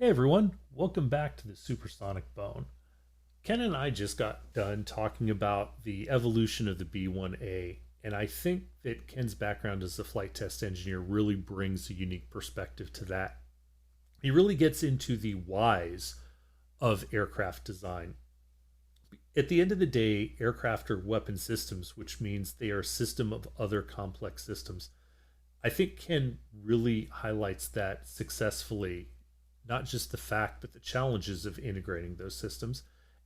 Hey everyone, welcome back to the Supersonic Bone. Ken and I just got done talking about the evolution of the B1A, and I think that Ken's background as a flight test engineer really brings a unique perspective to that. He really gets into the whys of aircraft design. At the end of the day, aircraft are weapon systems, which means they are a system of other complex systems. I think Ken really highlights that successfully, not just the fact, but the challenges of integrating those systems.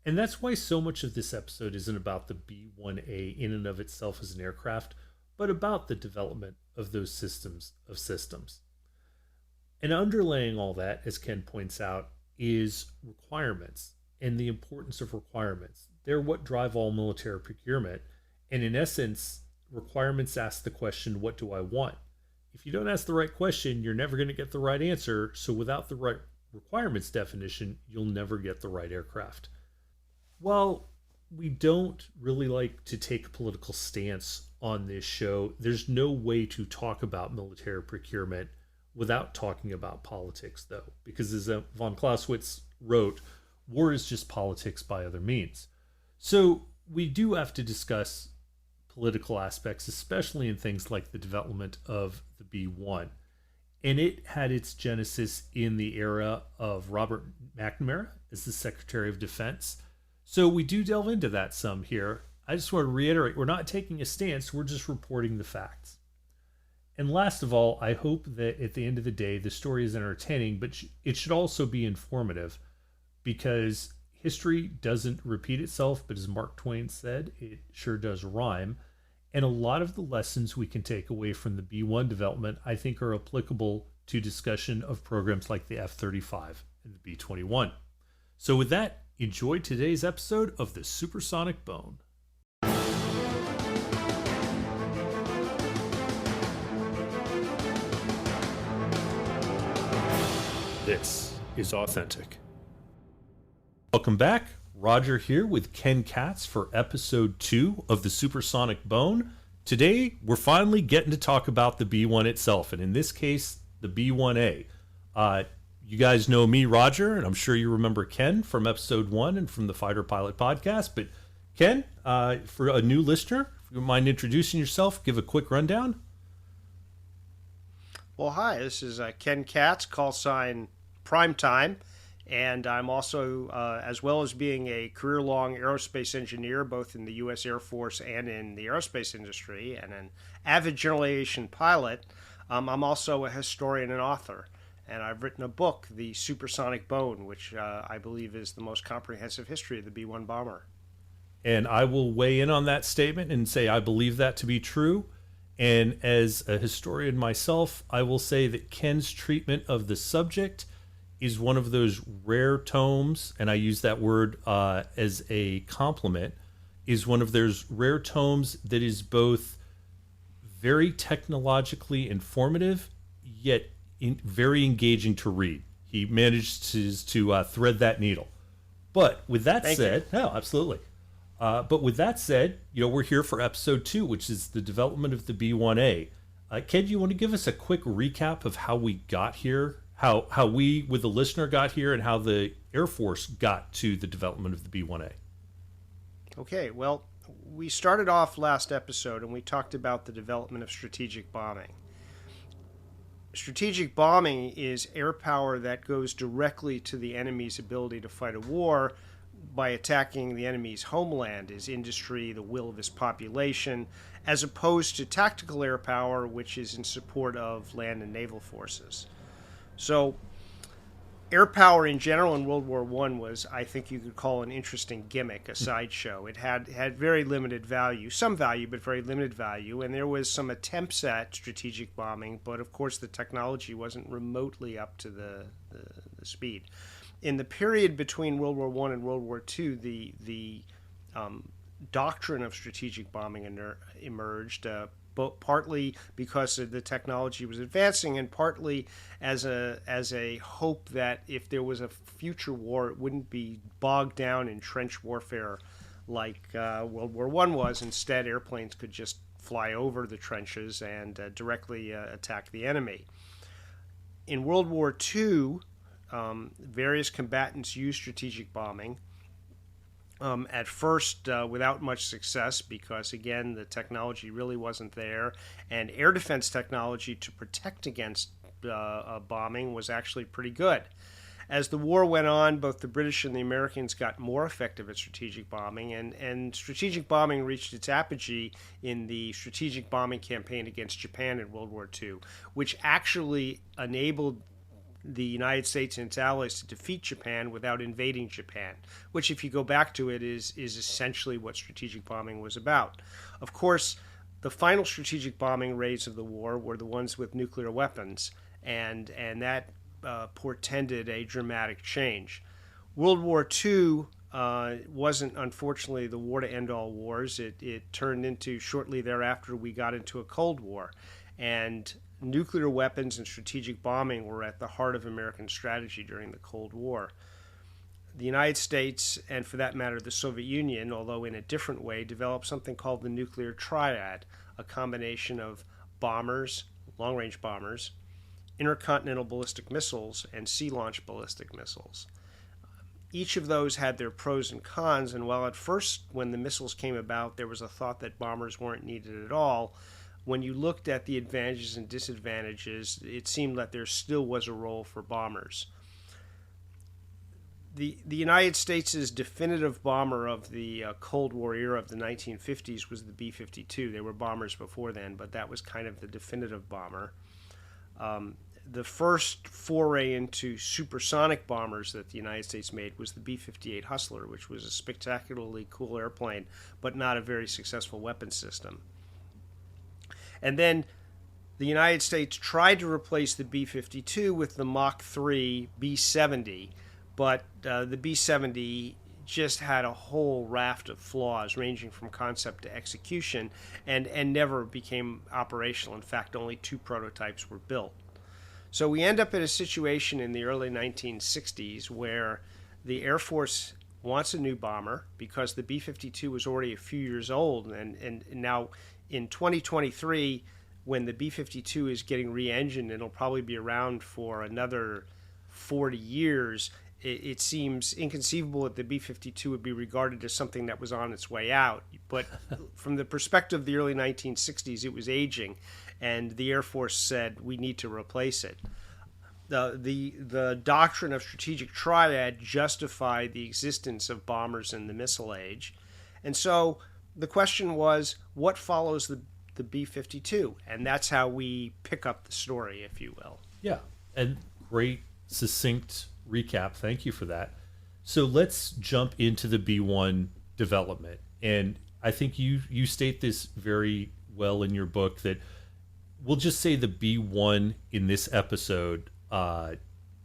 And that's why so much of this episode isn't about the B1A in and of itself as an aircraft, but about the development of those systems of systems. And underlaying all that, as Ken points out, is requirements and the importance of requirements. They're what drive all military procurement. And in essence, requirements ask the question, what do I want? If you don't ask the right question, you're never going to get the right answer. So without the right requirements definition, you'll never get the right aircraft. While we don't really like to take a political stance on this show, there's no way to talk about military procurement without talking about politics, though, because as von Clausewitz wrote, war is just politics by other means. So we do have to discuss political aspects, especially in things like the development of the B1. And it had its genesis in the era of Robert McNamara as the Secretary of Defense. So we do delve into that some here. I just want to reiterate, we're not taking a stance, we're just reporting the facts. And last of all, I hope that at the end of the day, the story is entertaining, but it should also be informative, because history doesn't repeat itself, but as Mark Twain said, it sure does rhyme. And a lot of the lessons we can take away from the B1 development, I think, are applicable to discussion of programs like the F-35 and the B-21. So with that, enjoy today's episode of the Supersonic Bone. This is authentic. Welcome back. Roger here with Ken Katz for episode 2 of the Supersonic Bone. Today, we're finally getting to talk about the B1 itself, and in this case, the B1A. You guys know me, Roger, and I'm sure you remember Ken from episode 1 and from the Fighter Pilot podcast. But Ken, for a new listener, if you mind introducing yourself, give a quick rundown. Well, hi, this is Ken Katz, call sign Primetime. And I'm also, as well as being a career-long aerospace engineer, both in the U.S. Air Force and in the aerospace industry, and an avid general aviation pilot, I'm also a historian and author. And I've written a book, The Supersonic Bone, which I believe is the most comprehensive history of the B-1 bomber. And I will weigh in on that statement and say I believe that to be true. And as a historian myself, I will say that Ken's treatment of the subject is one of those rare tomes, and I use that word as a compliment, is one of those rare tomes that is both very technologically informative, yet very engaging to read. He managed to thread that needle. But with that said, no, absolutely. But with that said, we're here for episode 2, which is the development of the B1A. Ken, do you want to give us a quick recap of how we got here? How we, with the listener, got here, and how the Air Force got to the development of the B-1A. Okay, well, we started off last episode and we talked about the development of strategic bombing. Strategic bombing is air power that goes directly to the enemy's ability to fight a war by attacking the enemy's homeland, his industry, the will of his population, as opposed to tactical air power, which is in support of land and naval forces. So, air power in general in World War I was, I think you could call, an interesting gimmick, a sideshow. It had very limited value, some value, but very limited value, and there was some attempts at strategic bombing, but of course the technology wasn't remotely up to the speed. In the period between World War I and World War II, the doctrine of strategic bombing emerged, partly because the technology was advancing, and partly as a hope that if there was a future war, it wouldn't be bogged down in trench warfare like World War I was. Instead, airplanes could just fly over the trenches and directly attack the enemy. In World War II, various combatants used strategic bombing. At first, without much success, because again, the technology really wasn't there, and air defense technology to protect against bombing was actually pretty good. As the war went on, both the British and the Americans got more effective at strategic bombing, and strategic bombing reached its apogee in the strategic bombing campaign against Japan in World War II, which actually enabled the United States and its allies to defeat Japan without invading Japan, which, if you go back to it, is essentially what strategic bombing was about. Of course, the final strategic bombing raids of the war were the ones with nuclear weapons, and that portended a dramatic change. World War II wasn't, unfortunately, the war to end all wars. It turned into, shortly thereafter, we got into a Cold War, and nuclear weapons and strategic bombing were at the heart of American strategy during the Cold War. The United States, and for that matter the Soviet Union, although in a different way, developed something called the nuclear triad, a combination of bombers, long-range bombers, intercontinental ballistic missiles, and sea-launched ballistic missiles. Each of those had their pros and cons, and while at first, when the missiles came about, there was a thought that bombers weren't needed at all, when you looked at the advantages and disadvantages, it seemed that there still was a role for bombers. The United States' definitive bomber of the Cold War era of the 1950s was the B-52. There were bombers before then, but that was kind of the definitive bomber. The first foray into supersonic bombers that the United States made was the B-58 Hustler, which was a spectacularly cool airplane, but not a very successful weapon system. And then the United States tried to replace the B-52 with the Mach 3 B-70, but the B-70 just had a whole raft of flaws ranging from concept to execution and never became operational. In fact, only 2 prototypes were built. So we end up in a situation in the early 1960s where the Air Force wants a new bomber because the B-52 was already a few years old, and now in 2023, when the B-52 is getting re-engined, it'll probably be around for another 40 years. It seems inconceivable that the B-52 would be regarded as something that was on its way out. But from the perspective of the early 1960s, it was aging, and the Air Force said, we need to replace it. The doctrine of strategic triad justified the existence of bombers in the missile age. And so the question was, what follows the B-52? And that's how we pick up the story, if you will. Yeah, and great, succinct recap. Thank you for that. So let's jump into the B-1 development. And I think you state this very well in your book that we'll just say the B-1 in this episode,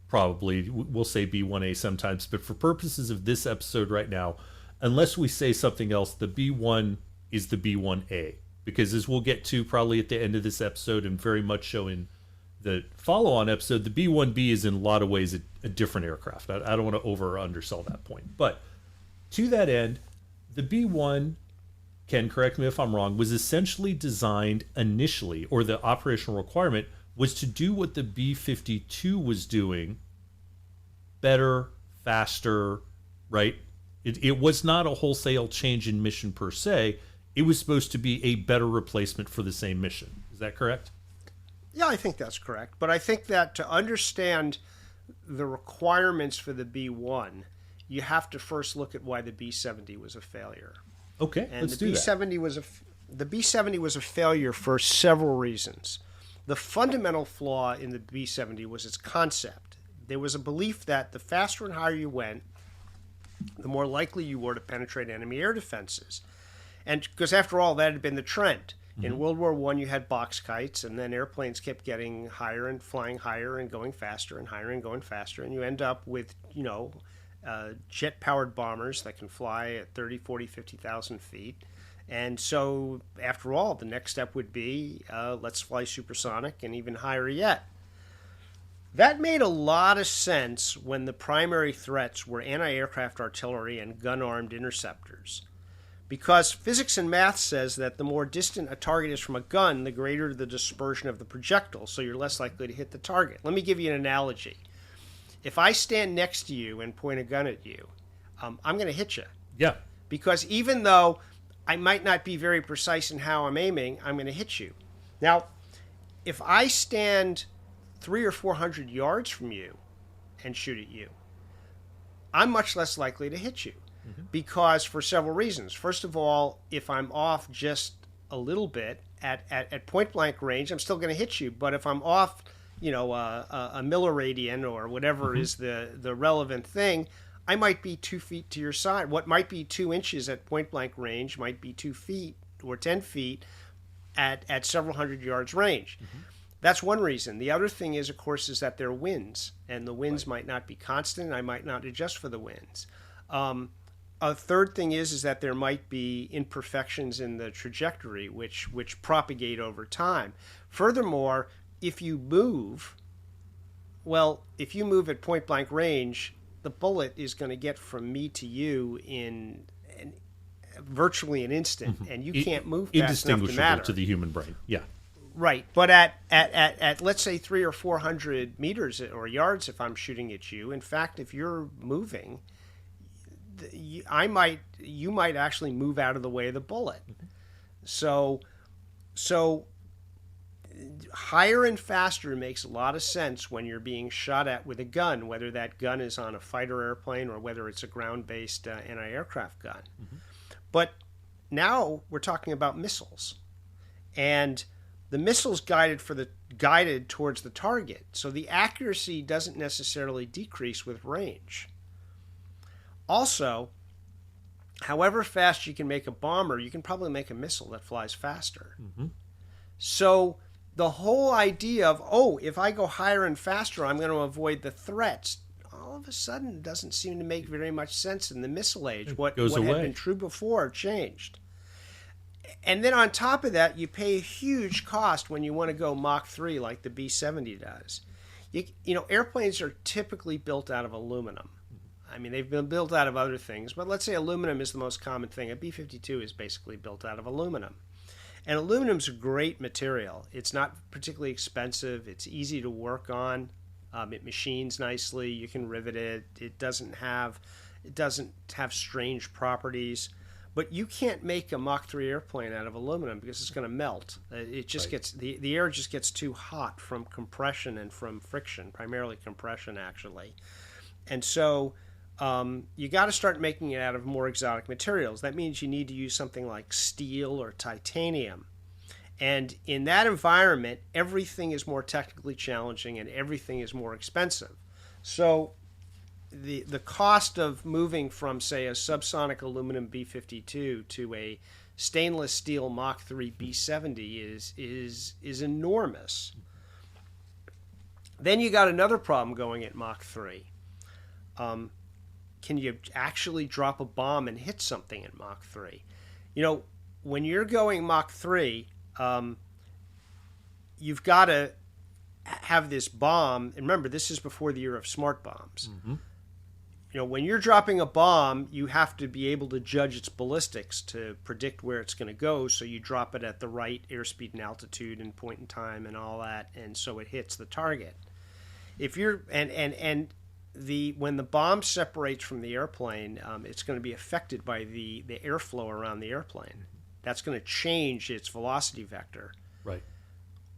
probably, we'll say B-1A sometimes, but for purposes of this episode right now, unless we say something else, the B-1 is the B-1A. Because as we'll get to probably at the end of this episode and very much so in the follow-on episode, the B-1B is in a lot of ways a different aircraft. I don't want to over or undersell that point. But to that end, the B-1, Ken, correct me if I'm wrong, was essentially designed initially, or the operational requirement was to do what the B-52 was doing better, faster, right? It was not a wholesale change in mission per se. It was supposed to be a better replacement for the same mission. Is that correct? Yeah, I think that's correct. But I think that to understand the requirements for the B-1, you have to first look at why the B-70 was a failure. Okay, and let's the do B-70 that. The B-70 was a failure for several reasons. The fundamental flaw in the B-70 was its concept. There was a belief that the faster and higher you went, the more likely you were to penetrate enemy air defenses. And because after all, that had been the trend. In World War I, you had box kites, and then airplanes kept getting higher and flying higher and going faster and higher and going faster, and you end up with, jet-powered bombers that can fly at 30, 40, 50,000 feet. And so, after all, the next step would be, let's fly supersonic and even higher yet. That made a lot of sense when the primary threats were anti-aircraft artillery and gun-armed interceptors. Because physics and math says that the more distant a target is from a gun, the greater the dispersion of the projectile, so you're less likely to hit the target. Let me give you an analogy. If I stand next to you and point a gun at you, I'm going to hit you. Yeah. Because even though I might not be very precise in how I'm aiming, I'm going to hit you. Now, if I stand 300 or 400 yards from you and shoot at you, I'm much less likely to hit you. Because for several reasons. First of all, if I'm off just a little bit at point blank range, I'm still going to hit you. But if I'm off, a milliradian or whatever is the relevant thing, I might be 2 feet to your side. What might be 2 inches at point blank range might be 2 feet or 10 feet at several hundred yards range. That's one reason. The other thing is, of course, is that there are winds, and the winds might not be constant. I might not adjust for the winds. A third thing is that there might be imperfections in the trajectory, which propagate over time. Furthermore, if you move at point blank range, the bullet is going to get from me to you in virtually an instant, and you can't move fast enough to matter. To the human brain. Yeah. Right, but at let's say 300 or 400 meters or yards, if I'm shooting at you, in fact, if you're moving, you might actually move out of the way of the bullet. So higher and faster makes a lot of sense when you're being shot at with a gun, whether that gun is on a fighter airplane or whether it's a ground-based anti-aircraft gun. But now we're talking about missiles, and the missile's guided towards the target, so the accuracy doesn't necessarily decrease with range. Also, however fast you can make a bomber, you can probably make a missile that flies faster. So the whole idea of, if I go higher and faster, I'm going to avoid the threats, all of a sudden doesn't seem to make very much sense in the missile age. What had been true before changed. And then on top of that, you pay a huge cost when you want to go Mach 3 like the B-70 does. Airplanes are typically built out of aluminum. I mean, they've been built out of other things, but let's say aluminum is the most common thing. A B-52 is basically built out of aluminum. And aluminum's a great material. It's not particularly expensive. It's easy to work on. It machines nicely. You can rivet it. It doesn't have strange properties. But you can't make a Mach 3 airplane out of aluminum because it's going to melt. It just gets the air just gets too hot from compression and from friction, primarily compression, actually. And so you got to start making it out of more exotic materials. That means you need to use something like steel or titanium. And in that environment, everything is more technically challenging and everything is more expensive. So the cost of moving from, say, a subsonic aluminum B-52 to a stainless steel Mach 3 B-70 is enormous. Then you got another problem going at Mach 3. Can you actually drop a bomb and hit something at Mach 3? When you're going Mach 3, you've got to have this bomb. And remember, this is before the era of smart bombs. When you're dropping a bomb, you have to be able to judge its ballistics to predict where it's going to go. So you drop it at the right airspeed and altitude and point in time and all that, and so it hits the target. If you're when the bomb separates from the airplane, it's going to be affected by the airflow around the airplane. That's going to change its velocity vector. Right.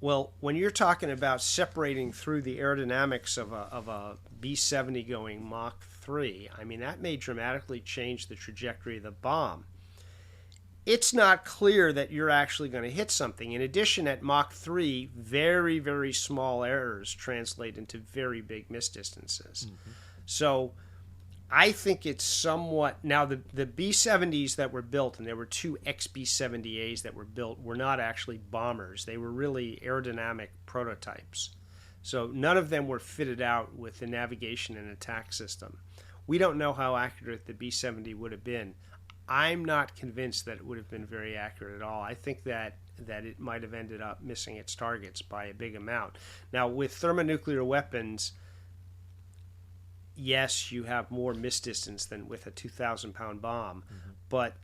Well, when you're talking about separating through the aerodynamics of a B-70 going Mach 3, I mean, that may dramatically change the trajectory of the bomb. It's not clear that you're actually going to hit something. In addition, at Mach 3, very, very small errors translate into very big miss distances. So I think it's somewhat... Now, the B-70s that were built, and there were 2 XB-70As that were built, were not actually bombers. They were really aerodynamic prototypes. So none of them were fitted out with the navigation and attack system. We don't know how accurate the B-70 would have been. I'm not convinced that it would have been very accurate at all. I think that it might have ended up missing its targets by a big amount. Now, with thermonuclear weapons, yes, you have more miss distance than with a 2,000-pound bomb, but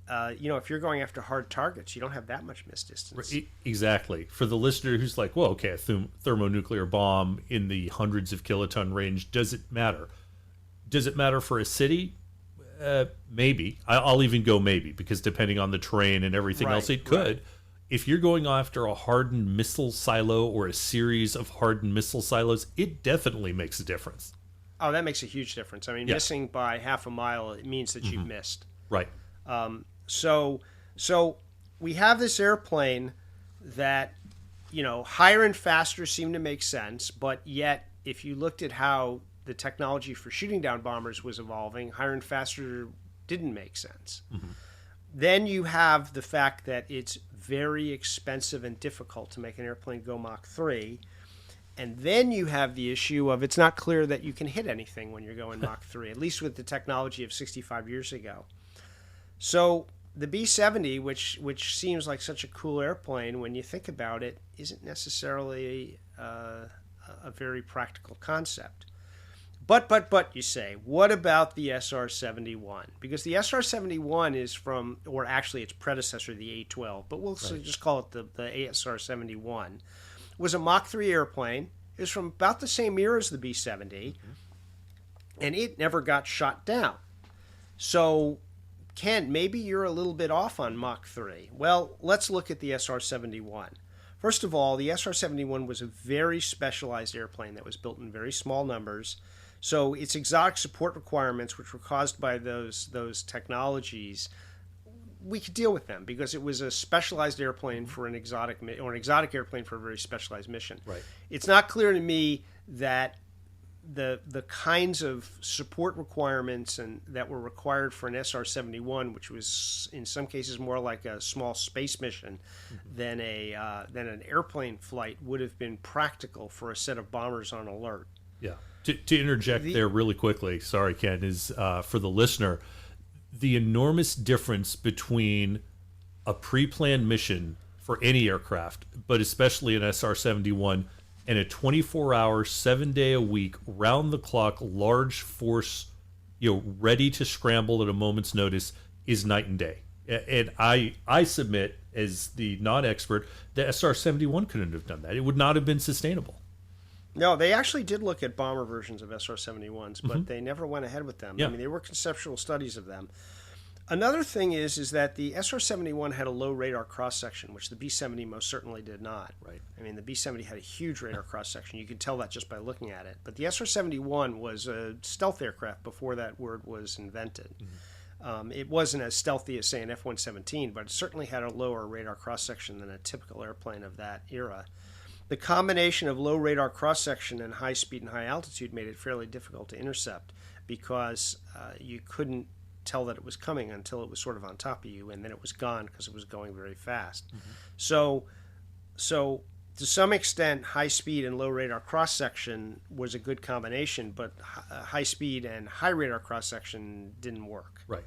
if you're going after hard targets, you don't have that much miss distance. Exactly. For the listener who's like, well, okay, a thermonuclear bomb in the hundreds of kiloton range, does it matter? Does it matter for a city? Maybe. I'll even go maybe, because depending on the terrain and everything else, it could. Right. If you're going after a hardened missile silo or a series of hardened missile silos, it definitely makes a difference. Oh, that makes a huge difference. I mean, missing by half a mile, it means that you've missed. Right. So we have this airplane that, higher and faster seem to make sense, but yet if you looked at how the technology for shooting down bombers was evolving, higher and faster didn't make sense. Then you have the fact that it's very expensive and difficult to make an airplane go Mach 3. And then you have the issue of it's not clear that you can hit anything when you're going Mach 3, at least with the technology of 65 years ago. So the B-70, which seems like such a cool airplane, when you think about it, isn't necessarily a very practical concept. But you say, what about the SR-71? Because the SR-71 is from, or actually its predecessor, the A-12, but we'll just call it the SR-71, was a Mach 3 airplane. It was from about the same year as the B-70, and it never got shot down. So, Ken, maybe you're a little bit off on Mach 3. Well, let's look at the SR-71. First of all, the SR-71 was a very specialized airplane that was built in very small numbers. So its exotic support requirements, which were caused by those technologies, we could deal with them because it was a specialized airplane for an exotic airplane for a very specialized mission. Right. It's not clear to me that the kinds of support requirements and that were required for an SR-71, which was in some cases more like a small space mission than an airplane flight, would have been practical for a set of bombers on alert. Yeah. To interject there really quickly, sorry, Ken, is for the listener, the enormous difference between a pre-planned mission for any aircraft, but especially an SR-71, and a 24-hour, 7-day-a-week, round-the-clock, large force, ready to scramble at a moment's notice is night and day. And I submit, as the non-expert, the SR-71 couldn't have done that. It would not have been sustainable. No, they actually did look at bomber versions of SR-71s, but they never went ahead with them. Yeah. I mean, they were conceptual studies of them. Another thing is that the SR-71 had a low radar cross-section, which the B-70 most certainly did not. Right. I mean, the B-70 had a huge radar cross-section. You could tell that just by looking at it. But the SR-71 was a stealth aircraft before that word was invented. It wasn't as stealthy as, say, an F-117, but it certainly had a lower radar cross-section than a typical airplane of that era. The combination of low radar cross-section and high speed and high altitude made it fairly difficult to intercept because you couldn't tell that it was coming until it was sort of on top of you, and then it was gone because it was going very fast. So to some extent, high speed and low radar cross-section was a good combination, but high speed and high radar cross-section didn't work. Right.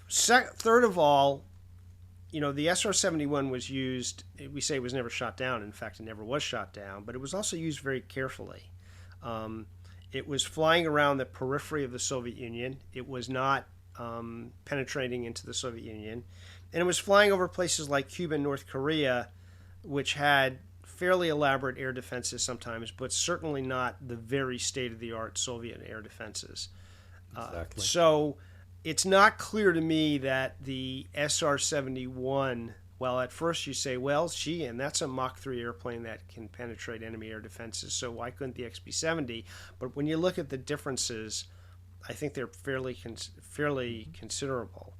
Third of all, the SR-71 was used, we say it was never shot down. In fact, it never was shot down, but it was also used very carefully. It was flying around the periphery of the Soviet Union. It was not penetrating into the Soviet Union. And it was flying over places like Cuba and North Korea, which had fairly elaborate air defenses sometimes, but certainly not the very state-of-the-art Soviet air defenses. Exactly. So it's not clear to me that the SR-71, well, at first you say, well, and that's a Mach 3 airplane that can penetrate enemy air defenses, so why couldn't the XB-70? But when you look at the differences, I think they're fairly considerable.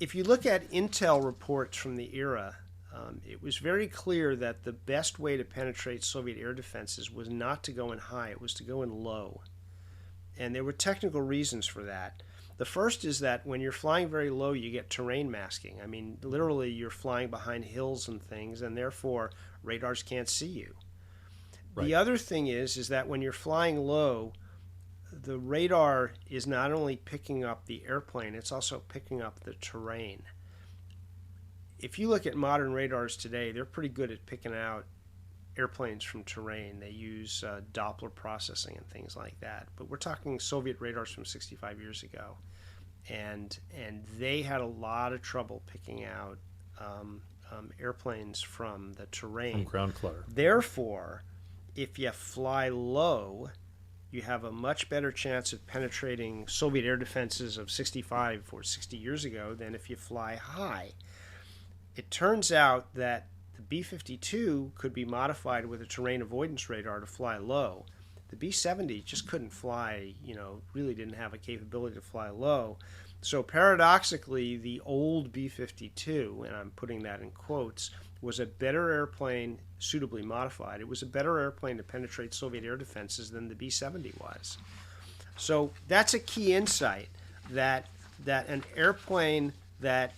If you look at intel reports from the era, it was very clear that the best way to penetrate Soviet air defenses was not to go in high, it was to go in low. And there were technical reasons for that. The first is that when you're flying very low, you get terrain masking. I mean, literally, you're flying behind hills and things, and therefore radars can't see you. Right. The other thing is that when you're flying low, the radar is not only picking up the airplane, it's also picking up the terrain. If you look at modern radars today, they're pretty good at picking out airplanes from terrain. They use Doppler processing and things like that. But we're talking Soviet radars from 65 years ago. and they had a lot of trouble picking out airplanes from the terrain. From ground clutter. Therefore, if you fly low, you have a much better chance of penetrating Soviet air defenses of 65 or 60 years ago than if you fly high. It turns out that the B-52 could be modified with a terrain avoidance radar to fly low. The B-70 just couldn't fly, really didn't have a capability to fly low. So paradoxically, the old B-52, and I'm putting that in quotes, was a better airplane suitably modified. It was a better airplane to penetrate Soviet air defenses than the B-70 was. So that's a key insight, that an airplane that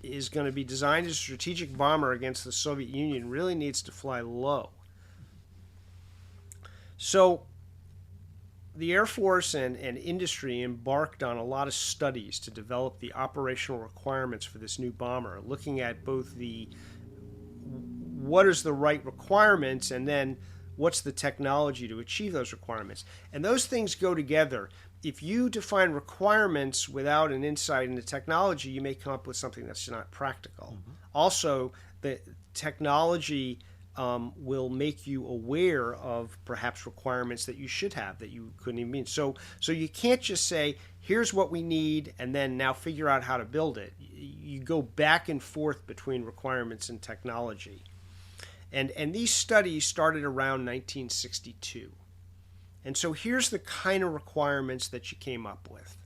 is going to be designed as a strategic bomber against the Soviet Union really needs to fly low. So the Air Force and industry embarked on a lot of studies to develop the operational requirements for this new bomber, looking at both what is the right requirements and then what's the technology to achieve those requirements. And those things go together. If you define requirements without an insight into technology, you may come up with something that's not practical. Mm-hmm. Also, the technology will make you aware of perhaps requirements that you should have that you couldn't even mean. So you can't just say, here's what we need, and then now figure out how to build it. You go back and forth between requirements and technology. And these studies started around 1962. And so here's the kind of requirements that you came up with.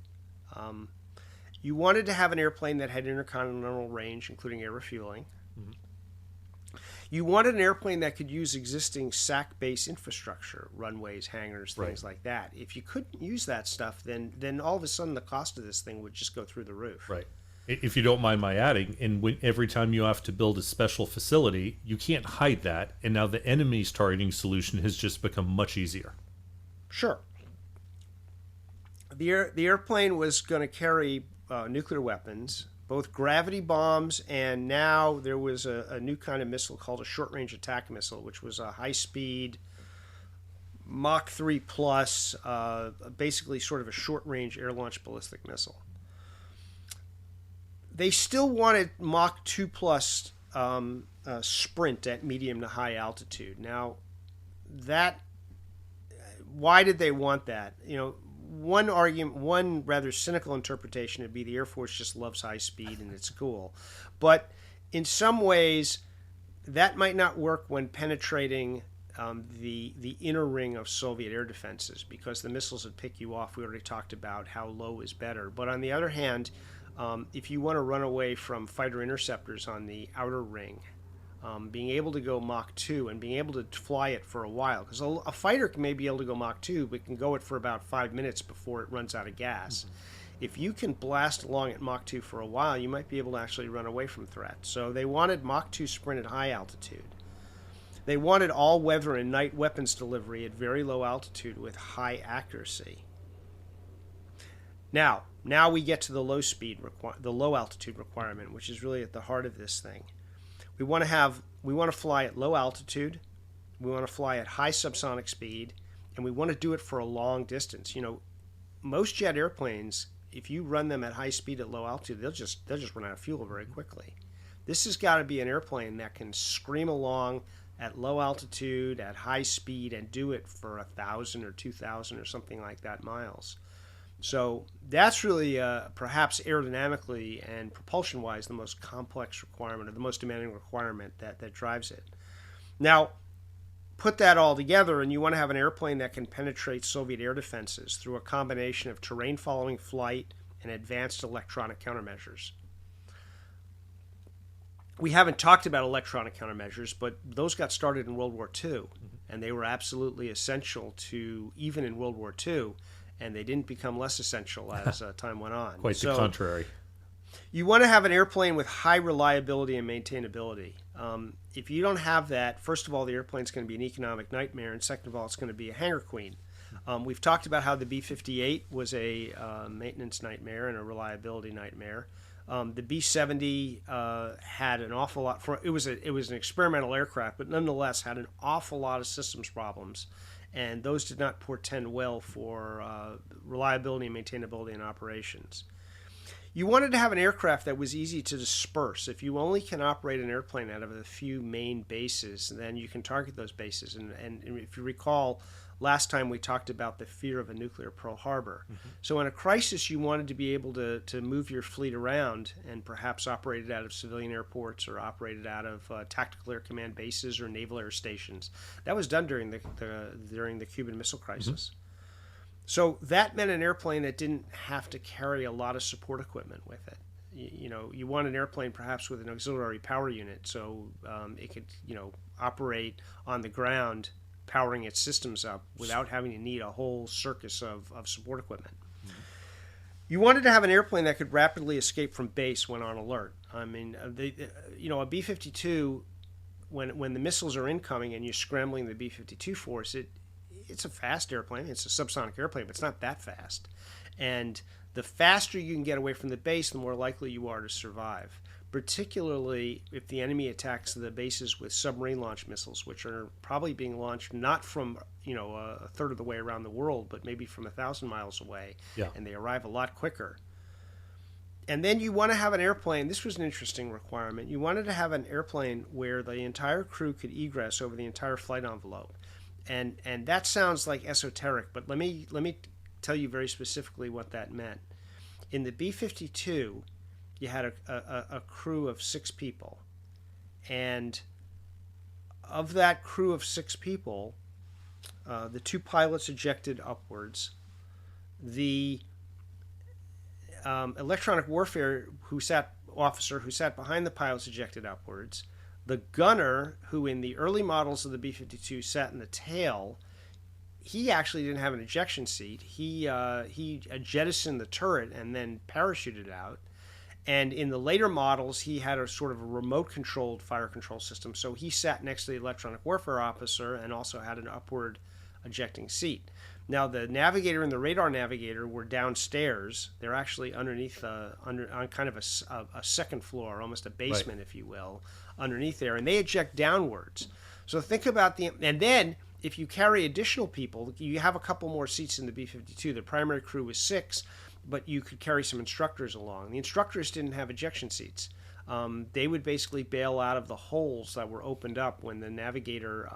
You wanted to have an airplane that had intercontinental range, including air refueling. Mm-hmm. You wanted an airplane that could use existing SAC-based infrastructure, runways, hangars, things like that. If you couldn't use that stuff, then all of a sudden the cost of this thing would just go through the roof. Right. If you don't mind my adding, and every time you have to build a special facility, you can't hide that, and now the enemy's targeting solution has just become much easier. Sure. The airplane was going to carry nuclear weapons, both gravity bombs, and now there was a new kind of missile called a short-range attack missile, which was a high-speed Mach 3 plus, basically sort of a short-range air-launched ballistic missile. They still wanted Mach 2 plus sprint at medium to high altitude. Now, why did they want that? One rather cynical interpretation would be the Air Force just loves high speed and it's cool. But in some ways, that might not work when penetrating the inner ring of Soviet air defenses, because the missiles would pick you off. We already talked about how low is better. But on the other hand, if you want to run away from fighter interceptors on the outer ring, being able to go Mach 2 and being able to fly it for a while, because a fighter may be able to go Mach 2, but can go it for about 5 minutes before it runs out of gas. Mm-hmm. If you can blast along at Mach 2 for a while, you might be able to actually run away from threats. So they wanted Mach 2 sprint at high altitude. They wanted all-weather and night weapons delivery at very low altitude with high accuracy. Now we get to the low altitude requirement, which is really at the heart of this thing. We want to fly at low altitude, we want to fly at high subsonic speed, and we want to do it for a long distance. Most jet airplanes, if you run them at high speed at low altitude, they'll just run out of fuel very quickly. This has got to be an airplane that can scream along at low altitude, at high speed, and do it for 1,000 or 2,000 or something like that miles. So that's really perhaps aerodynamically and propulsion-wise the most complex requirement, or the most demanding requirement that drives it. Now, put that all together, and you want to have an airplane that can penetrate Soviet air defenses through a combination of terrain-following flight and advanced electronic countermeasures. We haven't talked about electronic countermeasures, but those got started in World War II, and they were absolutely essential to, even in World War II, and they didn't become less essential as time went on. Quite the contrary. You want to have an airplane with high reliability and maintainability. If you don't have that, first of all, the airplane's going to be an economic nightmare, and second of all, it's going to be a hangar queen. We've talked about how the B-58 was a maintenance nightmare and a reliability nightmare. The B-70 had an awful lot. It was an experimental aircraft, but nonetheless had an awful lot of systems problems, and those did not portend well for reliability and maintainability in operations. You wanted to have an aircraft that was easy to disperse. If you only can operate an airplane out of a few main bases, then you can target those bases. And if you recall, last time we talked about the fear of a nuclear Pearl Harbor. So in a crisis, you wanted to be able to move your fleet around and perhaps operate it out of civilian airports or operate it out of tactical air command bases or naval air stations. That was done during the Cuban Missile Crisis. So that meant an airplane that didn't have to carry a lot of support equipment with it. You want an airplane perhaps with an auxiliary power unit, so it could, operate on the ground, powering its systems up without having to need a whole circus of support equipment. You wanted to have an airplane that could rapidly escape from base when on alert. I mean, a B-52, when the missiles are incoming and you're scrambling the B-52 force, it's a fast airplane. It's a subsonic airplane, but it's not that fast. And the faster you can get away from the base, the more likely you are to survive, particularly if the enemy attacks the bases with submarine launch missiles, which are probably being launched not from a third of the way around the world, but maybe from 1,000 miles away, and they arrive a lot quicker. And then you want to have an airplane. This was an interesting requirement. You wanted to have an airplane where the entire crew could egress over the entire flight envelope. And that sounds like esoteric, but let me tell you very specifically what that meant. In the B-52, you had a crew of 6 people, and of that crew of 6 people, the 2 pilots ejected upwards. The electronic warfare officer who sat behind the pilots ejected upwards. The gunner, who in the early models of the B-52 sat in the tail, he actually didn't have an ejection seat. He jettisoned the turret and then parachuted out. And in the later models, he had a sort of a remote-controlled fire control system. So he sat next to the electronic warfare officer and also had an upward ejecting seat. Now, the navigator and the radar navigator were downstairs. They're actually underneath, on kind of a second floor, almost a basement, if you will, underneath there, and they eject downwards. So think about and then if you carry additional people, you have a couple more seats in the B-52. The primary crew was 6, but you could carry some instructors along. The instructors didn't have ejection seats. They would basically bail out of the holes that were opened up when the navigator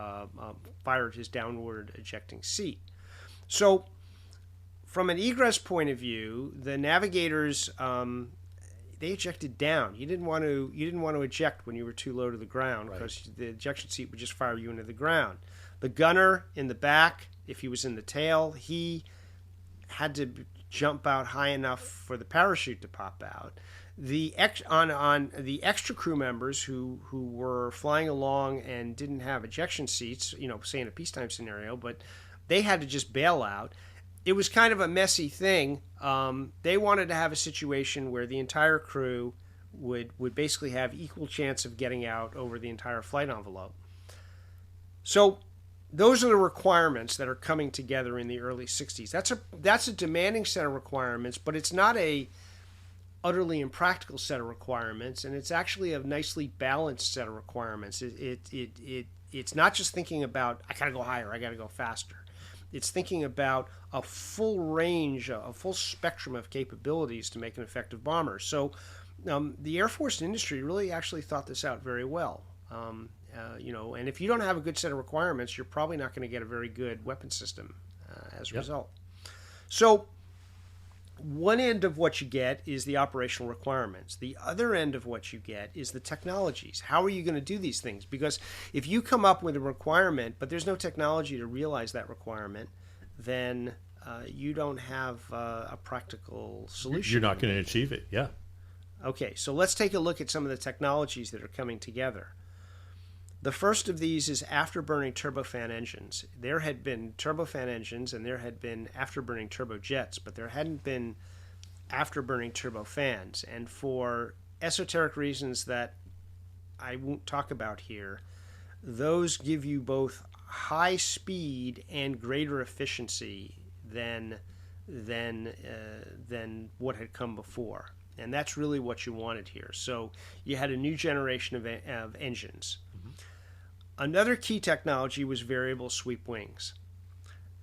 fired his downward ejecting seat. So from an egress point of view, the navigators they ejected down. You didn't want to eject when you were too low to the ground, because the ejection seat would just fire you into the ground. The gunner in the back, if he was in the tail, he had to jump out high enough for the parachute to pop out. The extra crew members who were flying along and didn't have ejection seats, say in a peacetime scenario, but they had to just bail out. It was kind of a messy thing. They wanted to have a situation where the entire crew would basically have equal chance of getting out over the entire flight envelope. So those are the requirements that are coming together in the early 60s. That's a demanding set of requirements, but it's not a utterly impractical set of requirements, and it's actually a nicely balanced set of requirements. It's not just thinking about, I gotta go higher, I gotta go faster. It's thinking about a full range, a full spectrum of capabilities to make an effective bomber. So the Air Force and industry really actually thought this out very well. And if you don't have a good set of requirements, you're probably not going to get a very good weapon system as a result. So one end of what you get is the operational requirements. The other end of what you get is the technologies. How are you going to do these things? Because if you come up with a requirement, but there's no technology to realize that requirement, then you don't have a practical solution. You're not going to achieve it, yeah. Okay, so let's take a look at some of the technologies that are coming together. The first of these is afterburning turbofan engines. There had been turbofan engines and there had been afterburning turbojets, but there hadn't been afterburning turbofans. And for esoteric reasons that I won't talk about here, those give you both high speed and greater efficiency than what had come before. And that's really what you wanted here. So you had a new generation of engines. Another key technology was variable sweep wings.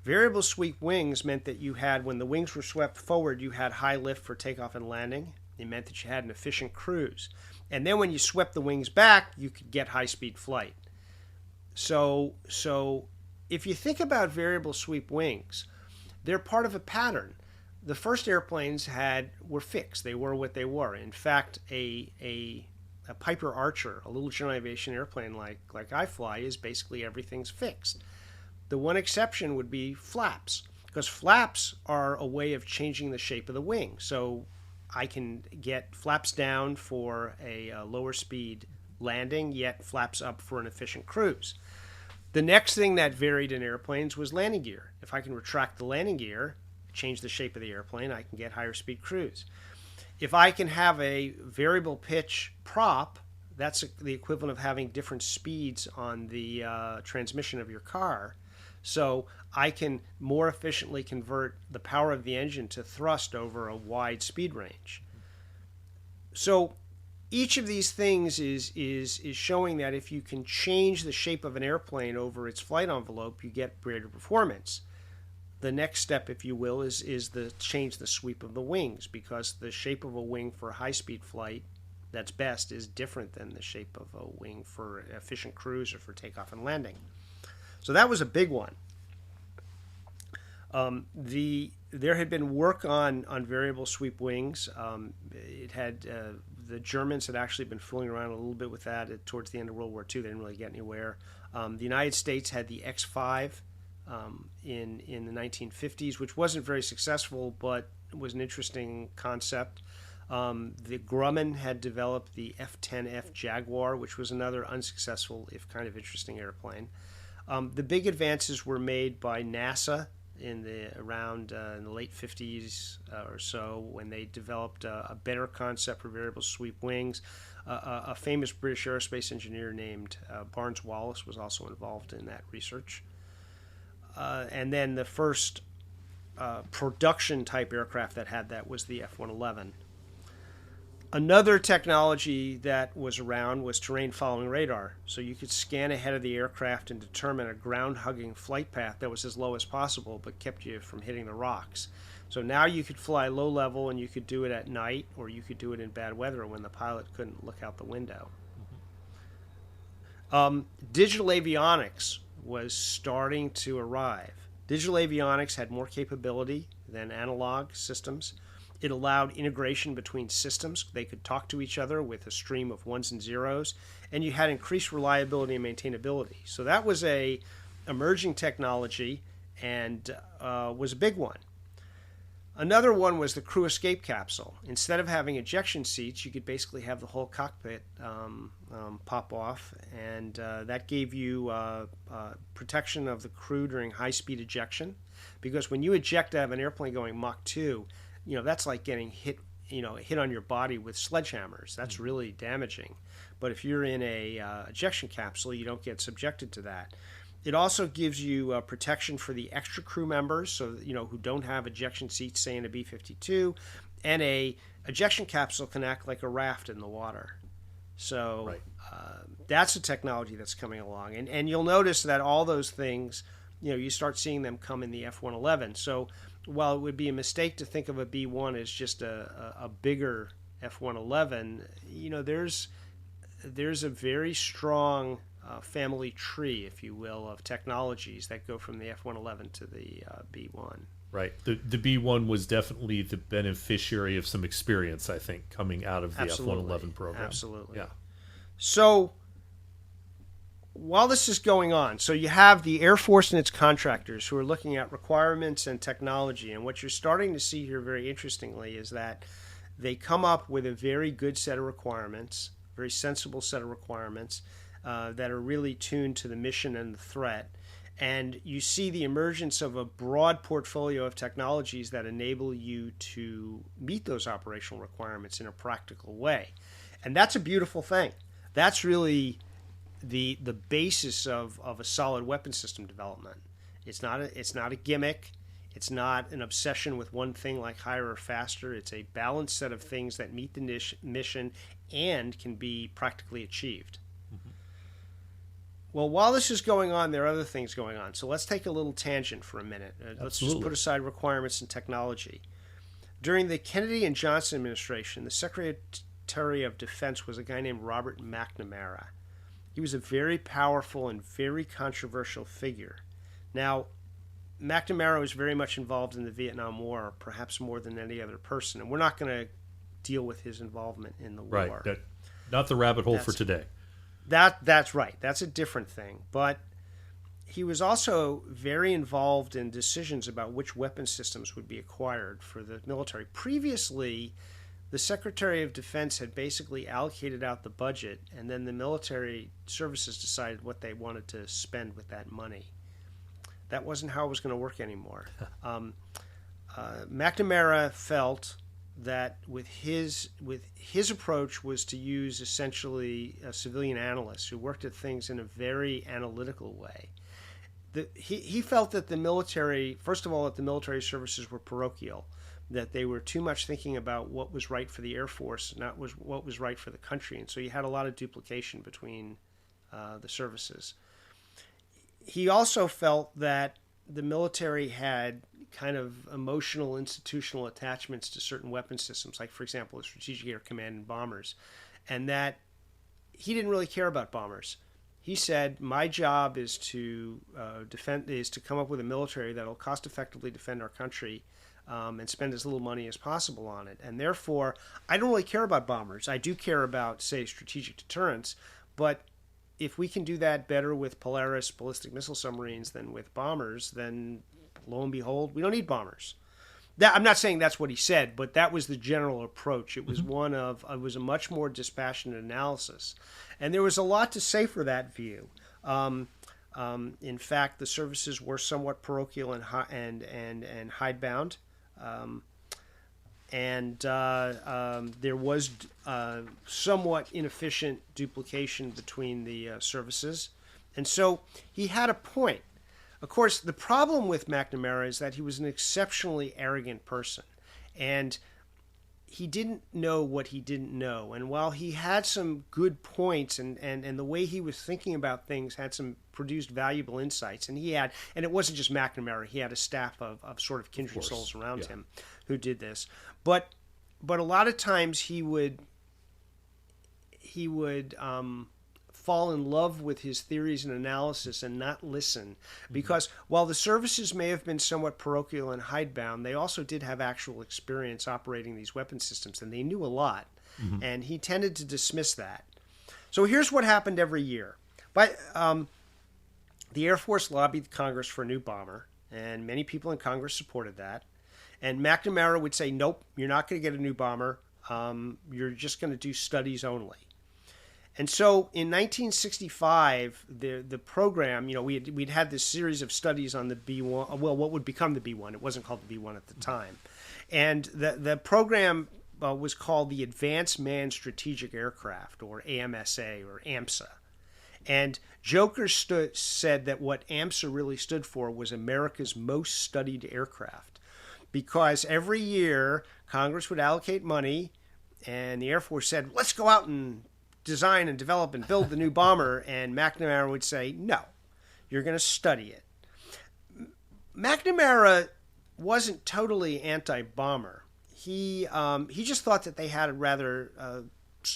Variable sweep wings meant that you had, when the wings were swept forward, you had high lift for takeoff and landing. It meant that you had an efficient cruise. And then when you swept the wings back, you could get high-speed flight. So if you think about variable sweep wings, they're part of a pattern. The first airplanes were fixed. They were what they were. In fact, a Piper Archer, a little general aviation airplane like I fly, is basically everything's fixed. The one exception would be flaps, because flaps are a way of changing the shape of the wing. So I can get flaps down for a lower speed landing, yet flaps up for an efficient cruise. The next thing that varied in airplanes was landing gear. If I can retract the landing gear, change the shape of the airplane, I can get higher speed cruise. If I can have a variable pitch prop, that's the equivalent of having different speeds on the transmission of your car. So I can more efficiently convert the power of the engine to thrust over a wide speed range. So each of these things is showing that if you can change the shape of an airplane over its flight envelope, you get greater performance. The next step, if you will, is the change the sweep of the wings, because the shape of a wing for high-speed flight that's best is different than the shape of a wing for efficient cruise or for takeoff and landing. So that was a big one. There had been work on variable sweep wings. The Germans had actually been fooling around a little bit with that towards the end of World War II. They didn't really get anywhere. The United States had the X5 in the 1950s, which wasn't very successful, but was an interesting concept. The Grumman had developed the F-10F Jaguar, which was another unsuccessful, if kind of interesting airplane. The big advances were made by NASA in the late 50s or so, when they developed a better concept for variable sweep wings. A famous British aerospace engineer named Barnes Wallis was also involved in that research. And then the first production type aircraft that had that was the F-111. Another technology that was around was terrain following radar. So you could scan ahead of the aircraft and determine a ground hugging flight path that was as low as possible but kept you from hitting the rocks. So now you could fly low level, and you could do it at night, or you could do it in bad weather when the pilot couldn't look out the window. Digital avionics was starting to arrive. Digital avionics had more capability than analog systems. It allowed integration between systems. They could talk to each other with a stream of ones and zeros, and you had increased reliability and maintainability. So that was a emerging technology and was a big one. Another one was the crew escape capsule. Instead of having ejection seats, you could basically have the whole cockpit pop off, and that gave you protection of the crew during high-speed ejection. Because when you eject out of an airplane going Mach 2, that's like getting hit on your body with sledgehammers. That's really damaging. But if you're in a ejection capsule, you don't get subjected to that. It also gives you protection for the extra crew members, so who don't have ejection seats, say in a B-52, and a ejection capsule can act like a raft in the water. So right. That's a technology that's coming along, and you'll notice that all those things, you start seeing them come in the F-111. So while it would be a mistake to think of a B-1 as just a bigger F-111, there's a very strong family tree, if you will, of technologies that go from the F-111 to the B-1. Right. The B-1 was definitely the beneficiary of some experience, I think, coming out of the F-111 program. Absolutely. Yeah. So while this is going on, so you have the Air Force and its contractors who are looking at requirements and technology, and what you're starting to see here very interestingly is that they come up with a very good set of requirements, very sensible set of requirements, that are really tuned to the mission and the threat. And you see the emergence of a broad portfolio of technologies that enable you to meet those operational requirements in a practical way. And that's a beautiful thing. That's really the basis of a solid weapon system development. It's not a gimmick. It's not an obsession with one thing like higher or faster. It's a balanced set of things that meet the mission and can be practically achieved. Well, while this is going on, there are other things going on. So let's take a little tangent for a minute. Let's just put aside requirements and technology. During the Kennedy and Johnson administration, the Secretary of Defense was a guy named Robert McNamara. He was a very powerful and very controversial figure. Now, McNamara was very much involved in the Vietnam War, perhaps more than any other person, and we're not going to deal with his involvement in the war. Right. Not the rabbit hole for today. That's right. That's a different thing. But he was also very involved in decisions about which weapon systems would be acquired for the military. Previously, the Secretary of Defense had basically allocated out the budget, and then the military services decided what they wanted to spend with that money. That wasn't how it was going to work anymore. McNamara felt that with his approach was to use essentially civilian analysts who worked at things in a very analytical way. He felt that the military, first of all, that the military services were parochial, that they were too much thinking about what was right for the Air Force, not what was right for the country. And so you had a lot of duplication between the services. He also felt that the military had kind of emotional, institutional attachments to certain weapon systems, like, for example, the Strategic Air Command and bombers, and that he didn't really care about bombers. He said, my job is to come up with a military that will cost effectively defend our country and spend as little money as possible on it. And therefore, I don't really care about bombers. I do care about, say, strategic deterrence, but if we can do that better with Polaris ballistic missile submarines than with bombers, then lo and behold, we don't need bombers. I'm not saying that's what he said, but that was the general approach. It was it was a much more dispassionate analysis. And there was a lot to say for that view. In fact, the services were somewhat parochial and hidebound. There was somewhat inefficient duplication between the services. And so he had a point. Of course, the problem with McNamara is that he was an exceptionally arrogant person. And he didn't know what he didn't know. And while he had some good points and the way he was thinking about things had some produced valuable insights, and it wasn't just McNamara, he had a staff of sort of kindred souls around him who did this. But a lot of times he would fall in love with his theories and analysis and not listen, because while the services may have been somewhat parochial and hidebound, they also did have actual experience operating these weapon systems, and they knew a lot. And he tended to dismiss that. So here's what happened every year. The Air Force lobbied Congress for a new bomber, and many people in Congress supported that. And McNamara would say, nope, you're not going to get a new bomber. You're just going to do studies only. And so in 1965, the program, we'd had this series of studies on the B1, well, what would become the B1. It wasn't called the B1 at the time. And the program was called the Advanced Manned Strategic Aircraft, or AMSA, or AMSA. And Joker said that what AMSA really stood for was America's Most Studied Aircraft, because every year Congress would allocate money, and the Air Force said, let's go out and design and develop and build the new bomber, and McNamara would say, no, you're going to study it. McNamara wasn't totally anti-bomber. He just thought that they had a rather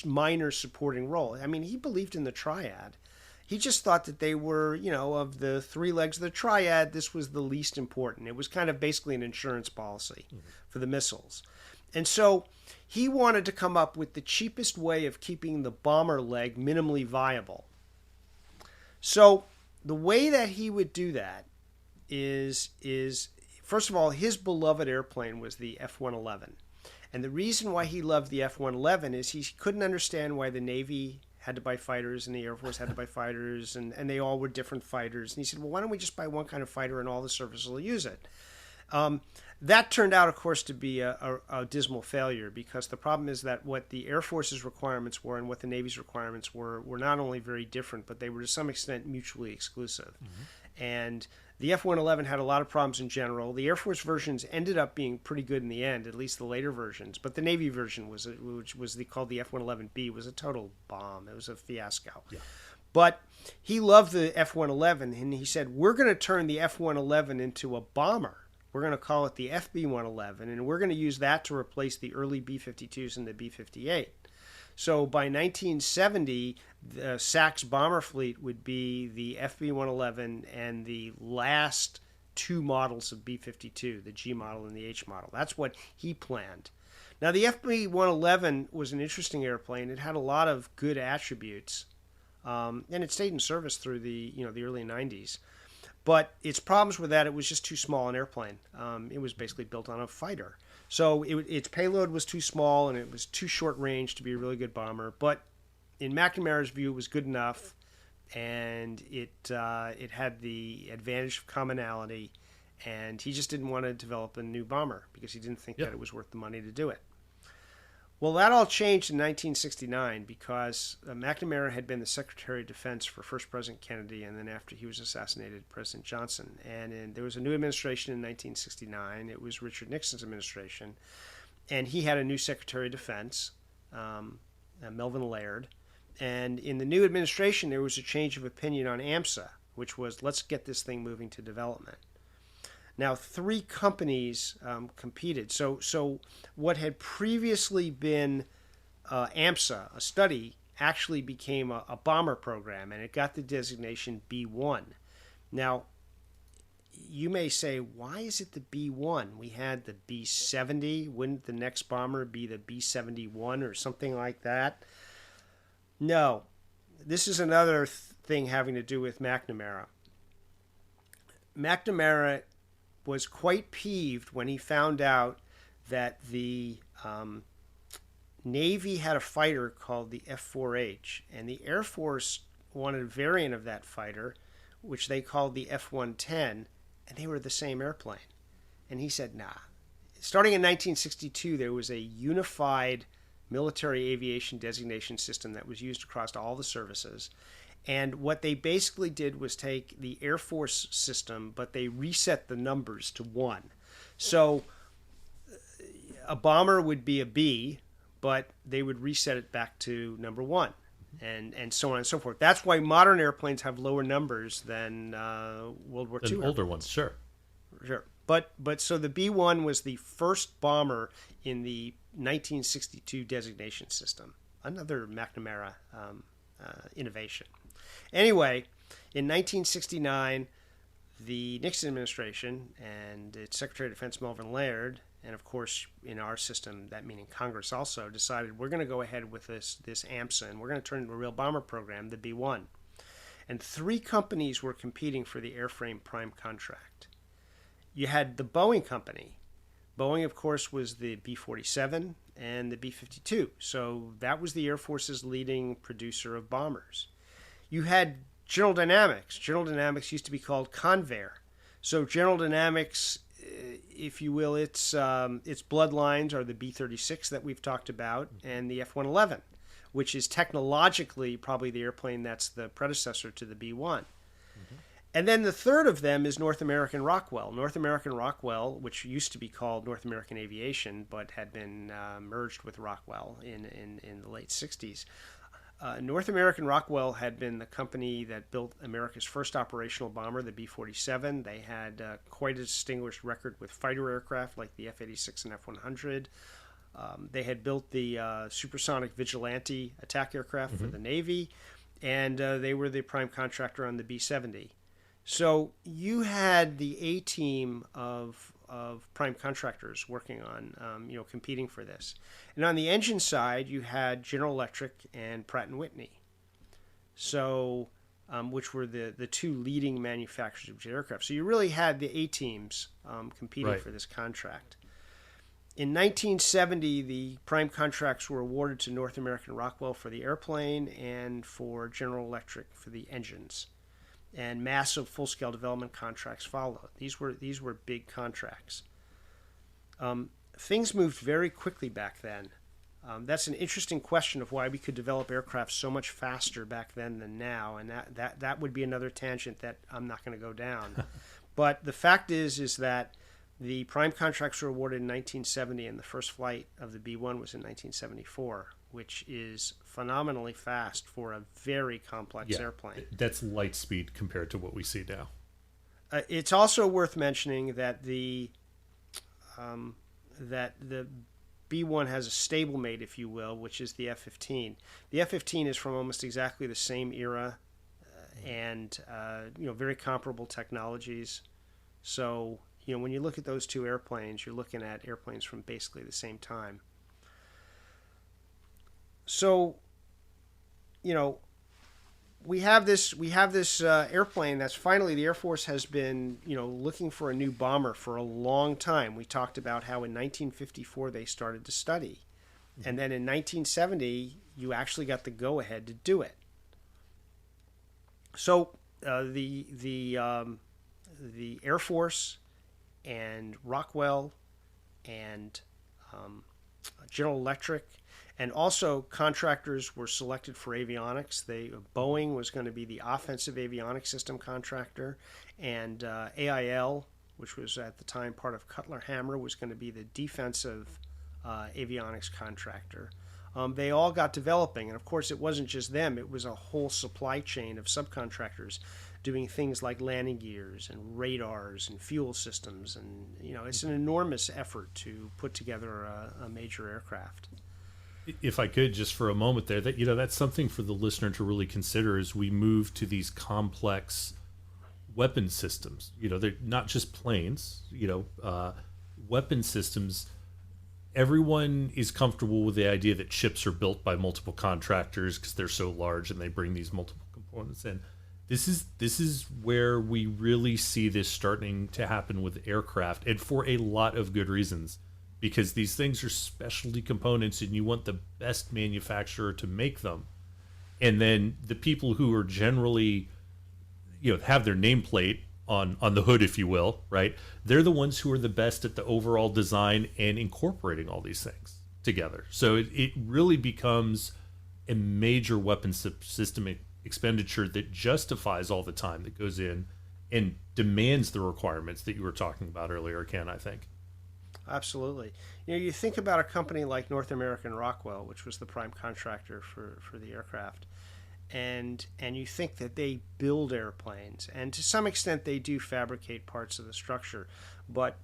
minor supporting role. I mean, he believed in the triad. He just thought that they were, of the three legs of the triad, this was the least important. It was kind of basically an insurance policy for the missiles. And so he wanted to come up with the cheapest way of keeping the bomber leg minimally viable. So the way that he would do that is first of all, his beloved airplane was the F-111. And the reason why he loved the F-111 is he couldn't understand why the Navy had to buy fighters and the Air Force had to buy fighters, and they all were different fighters. And he said, well, why don't we just buy one kind of fighter and all the services will use it? That turned out, of course, to be a dismal failure, because the problem is that what the Air Force's requirements were and what the Navy's requirements were not only very different, but they were to some extent mutually exclusive. And the F-111 had a lot of problems in general. The Air Force versions ended up being pretty good in the end, at least the later versions. But the Navy version, which was called the F-111B, was a total bomb. It was a fiasco. Yeah. But he loved the F-111, and he said, we're going to turn the F-111 into a bomber. We're going to call it the FB-111, and we're going to use that to replace the early B-52s and the B-58. So by 1970, the SAC's bomber fleet would be the FB-111 and the last two models of B-52, the G model and the H model. That's what he planned. Now, the FB-111 was an interesting airplane. It had a lot of good attributes, and it stayed in service through the early 90s. But its problems were that it was just too small an airplane. It was basically built on a fighter. So its payload was too small, and it was too short range to be a really good bomber. But in McNamara's view, it was good enough, and it had the advantage of commonality, and he just didn't want to develop a new bomber because he didn't think that it was worth the money to do it. Well, that all changed in 1969 because McNamara had been the Secretary of Defense for first President Kennedy, and then after he was assassinated, President Johnson. And there was a new administration in 1969. It was Richard Nixon's administration, and he had a new Secretary of Defense, Melvin Laird. And in the new administration, there was a change of opinion on AMSA, which was, let's get this thing moving to development. Now, three companies competed. So what had previously been AMSA, a study, actually became a bomber program, and it got the designation B1. Now, you may say, why is it the B1? We had the B70. Wouldn't the next bomber be the B71 or something like that? No. This is another thing having to do with McNamara. McNamara was quite peeved when he found out that the Navy had a fighter called the F-4H, and the Air Force wanted a variant of that fighter, which they called the F-110, and they were the same airplane. And he said, nah. Starting in 1962, there was a unified military aviation designation system that was used across all the services. And what they basically did was take the Air Force system, but they reset the numbers to 1. So a bomber would be a B, but they would reset it back to number 1, and so on and so forth. That's why modern airplanes have lower numbers than World War II. Than older ones, sure. Sure. But so the B-1 was the first bomber in the 1962 designation system. Another McNamara innovation. Anyway, in 1969, the Nixon administration and its Secretary of Defense Melvin Laird, and of course in our system, that meaning Congress also, decided we're going to go ahead with this AMSA, and we're going to turn it into a real bomber program, the B-1. And three companies were competing for the airframe prime contract. You had the Boeing company. Boeing, of course, was the B-47 and the B-52. So that was the Air Force's leading producer of bombers. You had General Dynamics. General Dynamics used to be called Convair. So General Dynamics, if you will, its bloodlines are the B-36 that we've talked about and the F-111, which is technologically probably the airplane that's the predecessor to the B-1. And then the third of them is North American Rockwell. North American Rockwell, which used to be called North American Aviation, but had been merged with Rockwell in the late 60s. North American Rockwell had been the company that built America's first operational bomber, the B-47. They had quite a distinguished record with fighter aircraft like the F-86 and F-100. They had built the Supersonic Vigilante attack aircraft for the Navy, and they were the prime contractor on the B-70. So you had the A-team of prime contractors working on, competing for this. And on the engine side, you had General Electric and Pratt & Whitney, so which were the two leading manufacturers of jet aircraft. So you really had the A-teams competing for this contract. In 1970, the prime contracts were awarded to North American Rockwell for the airplane and for General Electric for the engines. And massive full-scale development contracts followed. These were big contracts. Things moved very quickly back then. That's an interesting question of why we could develop aircraft so much faster back then than now, and that would be another tangent that I'm not going to go down. But the fact is that the prime contracts were awarded in 1970, and the first flight of the B-1 was in 1974. Which is phenomenally fast for a very complex airplane. That's light speed compared to what we see now. It's also worth mentioning that the B1 has a stablemate, if you will, which is the F-15. The F-15 is from almost exactly the same era, and very comparable technologies. So when you look at those two airplanes, you're looking at airplanes from basically the same time. So we have this airplane that's finally, the Air Force has been looking for a new bomber for a long time. We talked about how in 1954 they started to study, and then in 1970 you actually got the go ahead to do it. So the Air Force and Rockwell and General Electric, and also contractors were selected for avionics. Boeing was going to be the offensive avionics system contractor, and AIL, which was at the time part of Cutler Hammer, was going to be the defensive avionics contractor. They all got developing, and of course it wasn't just them. It was a whole supply chain of subcontractors doing things like landing gears and radars and fuel systems, and it's an enormous effort to put together a major aircraft. If I could, just for a moment there, that's something for the listener to really consider as we move to these complex weapon systems. They're not just planes. Weapon systems. Everyone is comfortable with the idea that ships are built by multiple contractors because they're so large and they bring these multiple components in. This is where we really see this starting to happen with aircraft, and for a lot of good reasons. Because these things are specialty components and you want the best manufacturer to make them. And then the people who are generally, have their nameplate on the hood, if you will, right? They're the ones who are the best at the overall design and incorporating all these things together. So it really becomes a major weapon system expenditure that justifies all the time that goes in and demands the requirements that you were talking about earlier, Ken, I think. Absolutely. You think about a company like North American Rockwell, which was the prime contractor for the aircraft, and you think that they build airplanes, and to some extent they do fabricate parts of the structure, but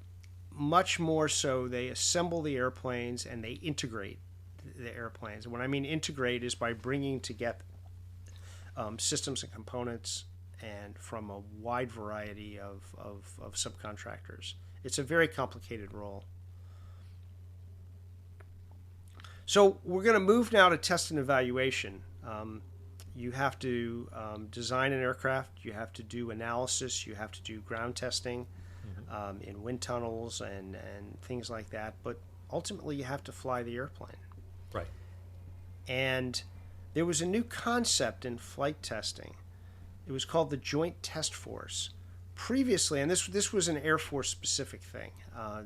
much more so they assemble the airplanes and they integrate the airplanes. And what I mean integrate is by bringing together systems and components and from a wide variety of subcontractors. It's a very complicated role. So we're going to move now to test and evaluation. You have to design an aircraft, you have to do analysis, you have to do ground testing in wind tunnels and things like that, but ultimately you have to fly the airplane. Right. And there was a new concept in flight testing. It was called the Joint Test Force. Previously, and this was an Air Force specific thing.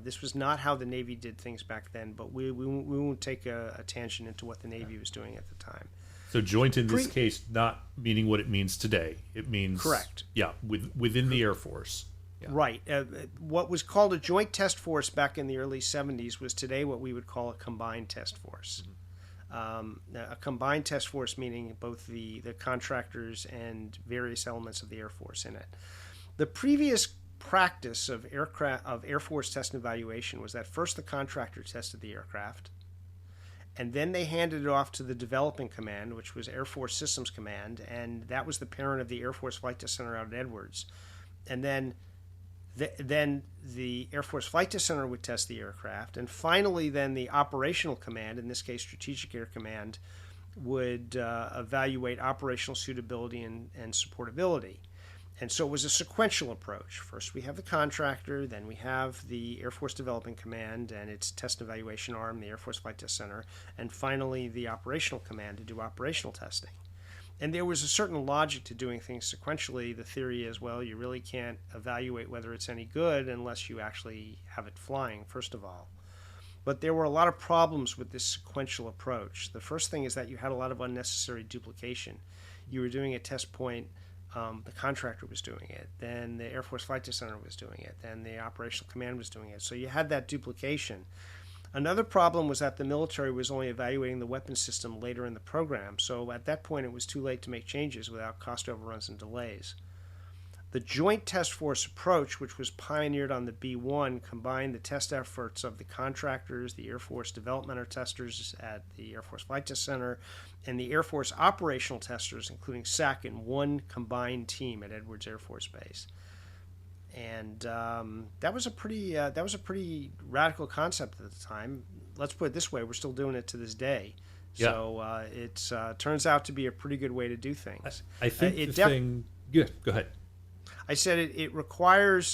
This was not how the Navy did things back then, but we won't take a tangent into what the Navy was doing at the time. So joint in this case not meaning what it means today. It means correct. Yeah, within the Air Force. Yeah. Right. What was called a Joint Test Force back in the early 70s was today what we would call a Combined Test Force. A Combined Test Force meaning both the contractors and various elements of the Air Force in it. The previous practice of Air Force test and evaluation was that first the contractor tested the aircraft, and then they handed it off to the developing command, which was Air Force Systems Command, and that was the parent of the Air Force Flight Test Center out at Edwards. And then the Air Force Flight Test Center would test the aircraft, and finally then the operational command, in this case Strategic Air Command, would evaluate operational suitability and supportability. And so it was a sequential approach. First we have the contractor, then we have the Air Force Development Command and its test and evaluation arm, the Air Force Flight Test Center, and finally the operational command to do operational testing. And there was a certain logic to doing things sequentially. The theory is, well, you really can't evaluate whether it's any good unless you actually have it flying, first of all. But there were a lot of problems with this sequential approach. The first thing is that you had a lot of unnecessary duplication. You were doing a test point, the contractor was doing it, then the Air Force Flight Test Center was doing it, then the operational command was doing it. So you had that duplication. Another problem was that the military was only evaluating the weapon system later in the program, so at that point it was too late to make changes without cost overruns and delays. The Joint Test Force approach, which was pioneered on the B-1, combined the test efforts of the contractors, the Air Force developmental testers at the Air Force Flight Test Center, and the Air Force operational testers, including SAC, in one combined team at Edwards Air Force Base. And that was a pretty radical concept at the time. Let's put it this way: we're still doing it to this day. Yeah. So it turns out to be a pretty good way to do things. I think Yeah, go ahead. I said it requires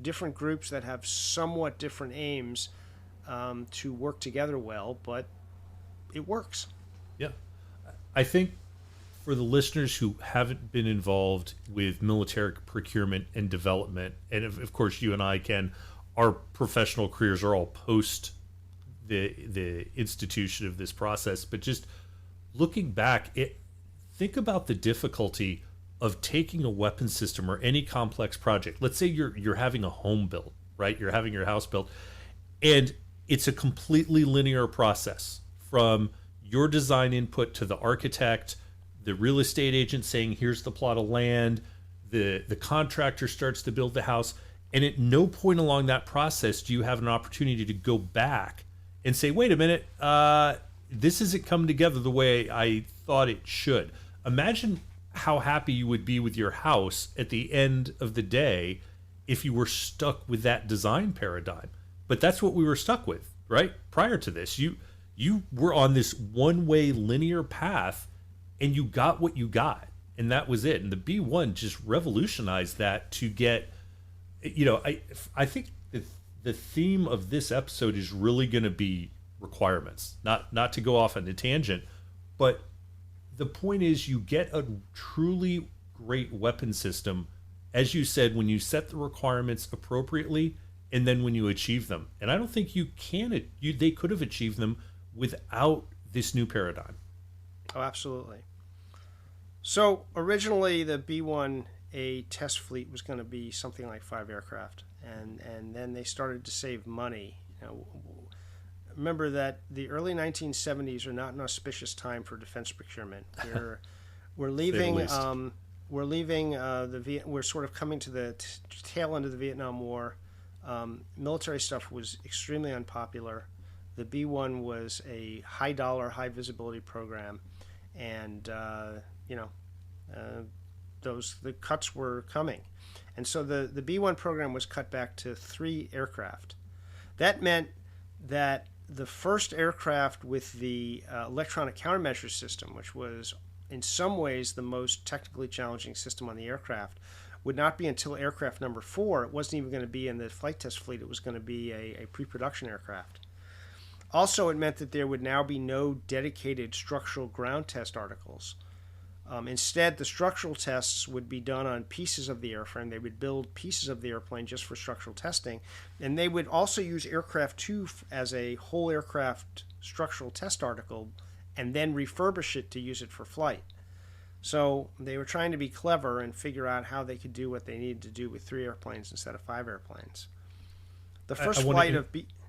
different groups that have somewhat different aims to work together well, but it works. Yeah. I think for the listeners who haven't been involved with military procurement and development, and of course you and I, Ken, our professional careers are all post the institution of this process, but just looking back, think about the difficulty of taking a weapon system or any complex project. Let's say you're having a home built, right? You're having your house built, and it's a completely linear process from your design input to the architect, the real estate agent saying, here's the plot of land, the contractor starts to build the house, and at no point along that process do you have an opportunity to go back and say, wait a minute, this isn't come together the way I thought it should. Imagine how happy you would be with your house at the end of the day if you were stuck with that design paradigm. But that's what we were stuck with, right? Prior to this, you were on this one-way linear path, and you got what you got, and that was it. And the B1 just revolutionized that to get, I think the theme of this episode is really going to be requirements, not to go off on a tangent, but the point is you get a truly great weapon system, as you said, when you set the requirements appropriately and then when you achieve them. And I don't think they could have achieved them without this new paradigm. Oh, absolutely. So originally the B1A Test Fleet was going to be something like 5 aircraft, and then they started to save money. Remember that the early 1970s are not an auspicious time for defense procurement. We're sort of coming to the tail end of the Vietnam War. Military stuff was extremely unpopular. The B-1 was a high dollar, high visibility program, and the cuts were coming, and so the B-1 program was cut back to 3 aircraft. That meant that the first aircraft with the electronic countermeasure system, which was in some ways the most technically challenging system on the aircraft, would not be until aircraft number 4. It wasn't even going to be in the flight test fleet. It was going to be a pre-production aircraft. Also, it meant that there would now be no dedicated structural ground test articles. Instead, the structural tests would be done on pieces of the airframe. They would build pieces of the airplane just for structural testing. And they would also use aircraft 2 as a whole aircraft structural test article and then refurbish it to use it for flight. So they were trying to be clever and figure out how they could do what they needed to do with 3 airplanes instead of 5 airplanes. The first flight of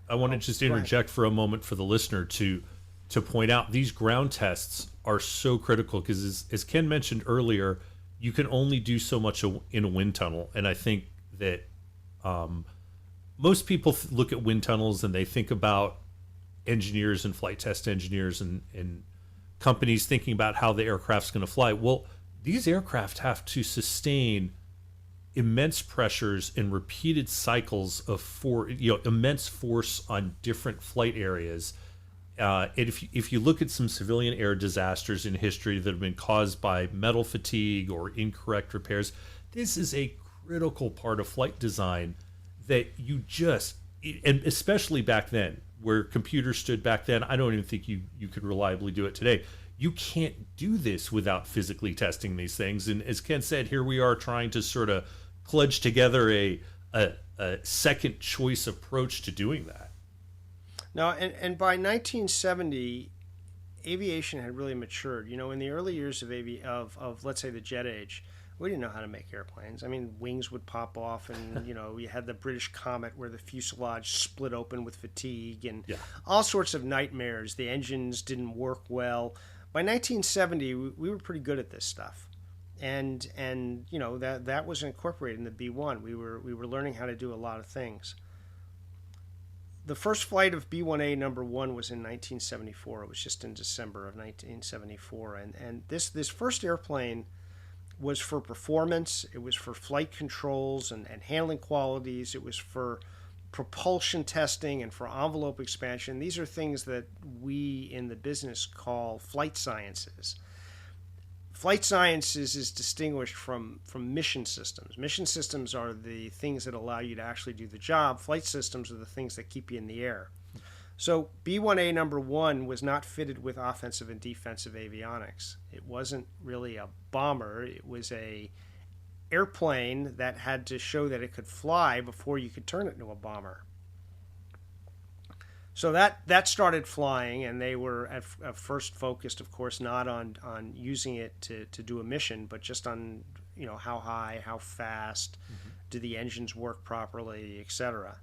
I want to just interject for a moment for the listener to point out these ground tests are so critical because, as Ken mentioned earlier, you can only do so much in a wind tunnel. And I think that most people look at wind tunnels and they think about engineers and flight test engineers and companies thinking about how the aircraft's going to fly. Well, these aircraft have to sustain immense pressures and repeated cycles of immense force on different flight areas. And if you look at some civilian air disasters in history that have been caused by metal fatigue or incorrect repairs, this is a critical part of flight design that and especially back then, where computers stood back then, I don't even think you could reliably do it today. You can't do this without physically testing these things. And as Ken said, here we are trying to sort of kludge together a second choice approach to doing that. Now, and by 1970, aviation had really matured. In the early years of let's say the jet age, we didn't know how to make airplanes. I mean, wings would pop off, and you had the British Comet where the fuselage split open with fatigue, and all sorts of nightmares. The engines didn't work well. By 1970, we were pretty good at this stuff, and that was incorporated in the B1. We were learning how to do a lot of things. The first flight of B1A number one was in 1974. It was just in December of 1974, and this first airplane was for performance. It was for flight controls and handling qualities. It was for propulsion testing and for envelope expansion. These are things that we in the business call flight sciences. Flight sciences is distinguished from mission systems. Mission systems are the things that allow you to actually do the job. Flight systems are the things that keep you in the air. So B1A number one was not fitted with offensive and defensive avionics. It wasn't really a bomber. It was a airplane that had to show that it could fly before you could turn it into a bomber. So that started flying, and they were at first focused, of course, not on using it to do a mission, but just on how high, how fast, do the engines work properly, etc.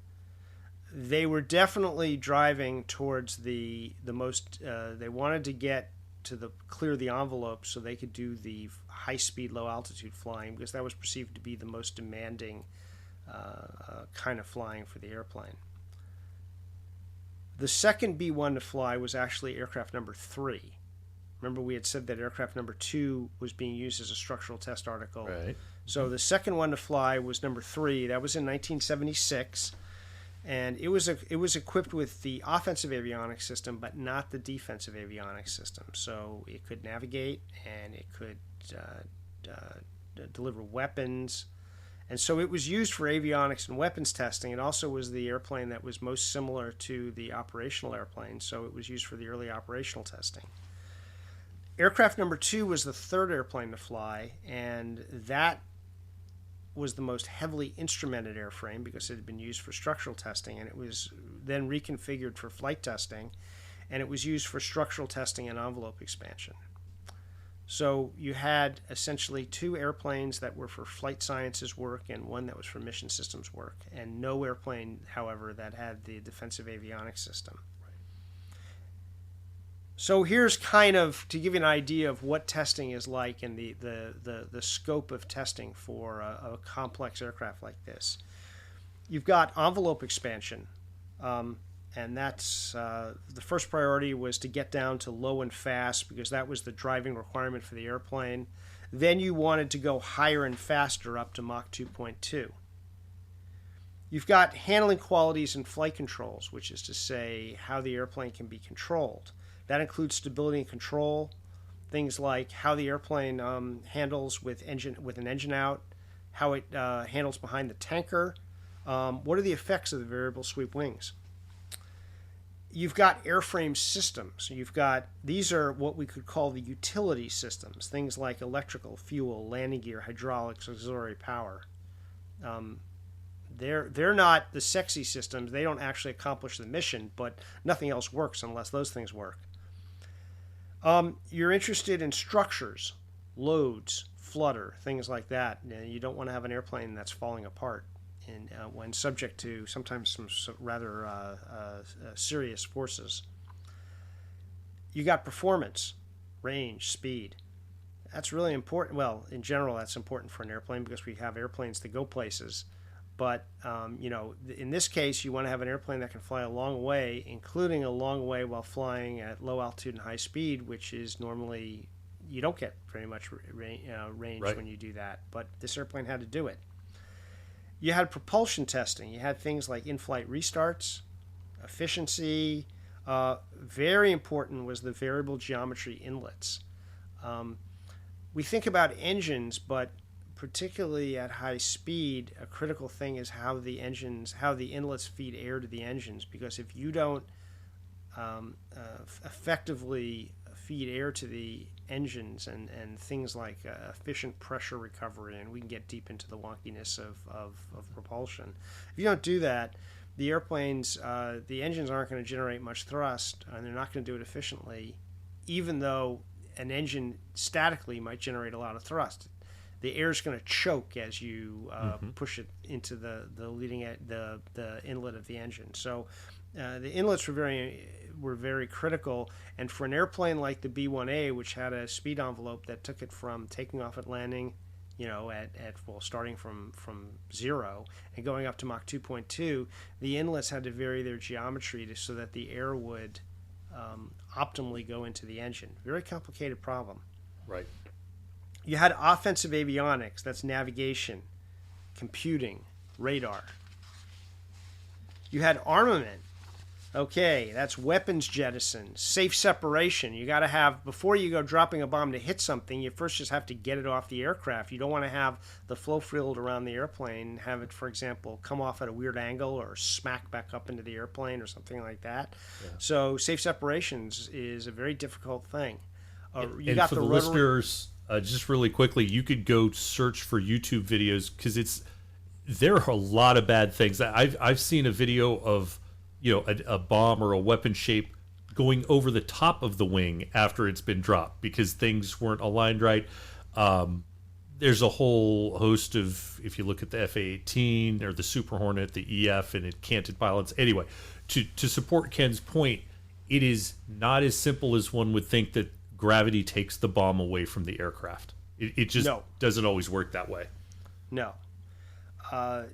They were definitely driving towards the most. They wanted to get to clear the envelope so they could do the high speed, low altitude flying, because that was perceived to be the most demanding kind of flying for the airplane. The second B1 to fly was actually aircraft number 3. Remember, we had said that aircraft number 2 was being used as a structural test article. Right. So the second one to fly was number 3. That was in 1976, and it was equipped with the offensive avionics system, but not the defensive avionics system. So it could navigate and it could deliver weapons. And so it was used for avionics and weapons testing. It also was the airplane that was most similar to the operational airplane, so it was used for the early operational testing. Aircraft number 2 was the third airplane to fly, and that was the most heavily instrumented airframe because it had been used for structural testing, and it was then reconfigured for flight testing, and it was used for structural testing and envelope expansion. So you had essentially 2 airplanes that were for flight sciences work and one that was for mission systems work, and no airplane, however, that had the defensive avionics system. So here's kind of to give you an idea of what testing is like and the scope of testing for a complex aircraft like this. You've got envelope expansion. And that's the first priority was to get down to low and fast because that was the driving requirement for the airplane. Then you wanted to go higher and faster up to Mach 2.2. You've got handling qualities and flight controls, which is to say how the airplane can be controlled. That includes stability and control, things like how the airplane handles with an engine out, how it handles behind the tanker, what are the effects of the variable sweep wings. You've got airframe systems. These are what we could call the utility systems, things like electrical, fuel, landing gear, hydraulics, auxiliary power. They're not the sexy systems. They don't actually accomplish the mission, but nothing else works unless those things work. You're interested in structures, loads, flutter, things like that. You don't want to have an airplane that's falling apart when subject to sometimes some rather serious forces. You got performance, range, speed. That's really important. Well, in general, that's important for an airplane because we have airplanes that go places. But, in this case, you want to have an airplane that can fly a long way, including a long way while flying at low altitude and high speed, which is normally, you don't get very much range right. when you do that. But this airplane had to do it. You had propulsion testing. You had things like in-flight restarts, efficiency. Very important was the variable geometry inlets. We think about engines, but particularly at high speed, a critical thing is how the inlets feed air to the engines. Because if you don't effectively feed air to the engines and things like efficient pressure recovery, and we can get deep into the wonkiness of propulsion. If you don't do that, the airplanes, the engines aren't going to generate much thrust, and they're not going to do it efficiently, even though an engine statically might generate a lot of thrust. the air is going to choke as you push it into the inlet of the engine. So the inlets were very critical. And for an airplane like the B-1A, which had a speed envelope that took it from taking off at landing, starting from zero and going up to Mach 2.2, the inlets had to vary their geometry so that the air would optimally go into the engine. Very complicated problem. Right. You had offensive avionics, that's navigation, computing, radar. You had armament. Okay, that's weapons jettison, safe separation. You got to have, before you go dropping a bomb to hit something, you first just have to get it off the aircraft. You don't want to have the flow field around the airplane, have it, for example, come off at a weird angle or smack back up into the airplane or something like that. Yeah. So safe separations is a very difficult thing. You got for the listeners, just really quickly, you could go search for YouTube videos because there are a lot of bad things. I've seen a video of a bomb or a weapon shape going over the top of the wing after it's been dropped because things weren't aligned right. There's a whole host of, if you look at the F/A-18 or the Super Hornet, the EF, and it canted pilots. Anyway, to support Ken's point, it is not as simple as one would think that gravity takes the bomb away from the aircraft. It just doesn't always work that way. No.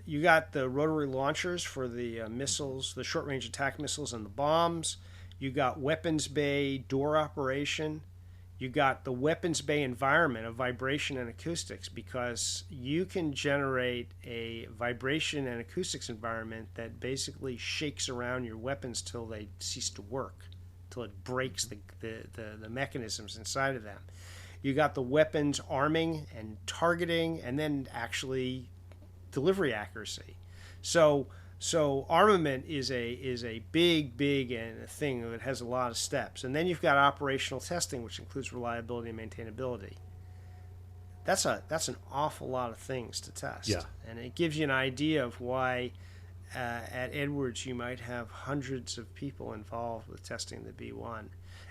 You got the rotary launchers for the missiles, the short-range attack missiles and the bombs. You got weapons bay door operation. You got the weapons bay environment of vibration and acoustics, because you can generate a vibration and acoustics environment that basically shakes around your weapons till they cease to work, till it breaks the mechanisms inside of them. You got the weapons arming and targeting, and then actually delivery accuracy. So armament is a big thing that has a lot of steps. And then you've got operational testing, which includes reliability and maintainability. That's an awful lot of things to test. Yeah. And it gives you an idea of why at Edwards you might have hundreds of people involved with testing the B1.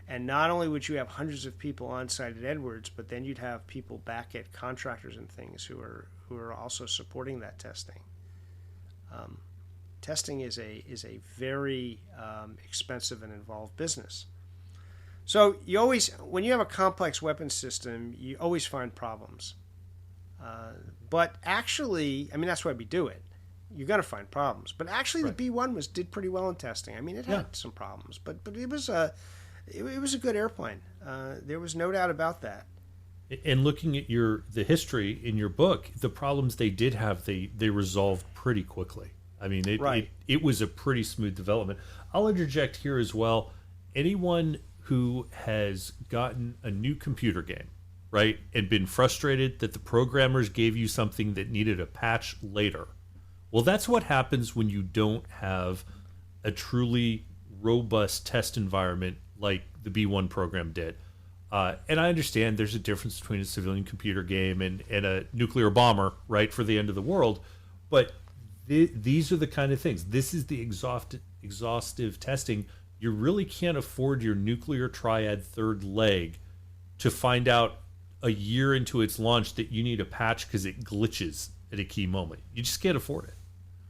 And not only would you have hundreds of people on site at Edwards, but then you'd have people back at contractors and things who are also supporting that testing. Testing is a very expensive and involved business. So you always, when you have a complex weapon system, you always find problems. But actually, I mean, that's why we do it. You're going to find problems. But actually, the B1 did pretty well in testing. I mean, it had some problems, but it was a good airplane. There was no doubt about that. And looking at the history in your book, the problems they did have, they resolved pretty quickly. I mean, it was a pretty smooth development. I'll interject here as well. Anyone who has gotten a new computer game, right, and been frustrated that the programmers gave you something that needed a patch later, well, that's what happens when you don't have a truly robust test environment like the B1 program did. And I understand there's a difference between a civilian computer game and a nuclear bomber, right, for the end of the world. But these are the kind of things. This is the exhaustive testing. You really can't afford your nuclear triad third leg to find out a year into its launch that you need a patch because it glitches at a key moment. You just can't afford it.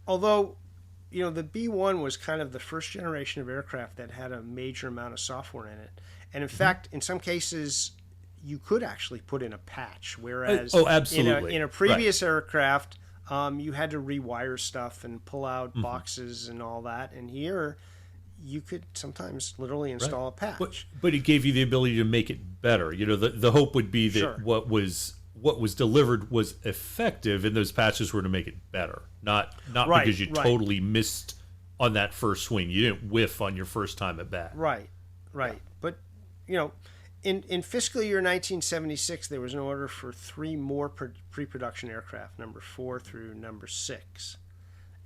Although, the B1 was kind of the first generation of aircraft that had a major amount of software in it. And in fact, in some cases, you could actually put in a patch, whereas absolutely. In a previous aircraft, you had to rewire stuff and pull out boxes and all that. And here, you could sometimes literally install a patch. But it gave you the ability to make it better. The hope would be that what was delivered was effective, and those patches were to make it better, not because you totally missed on that first swing. You didn't whiff on your first time at bat. Right. Yeah. But in fiscal year 1976, there was an order for 3 more pre-production aircraft, number 4 through number 6.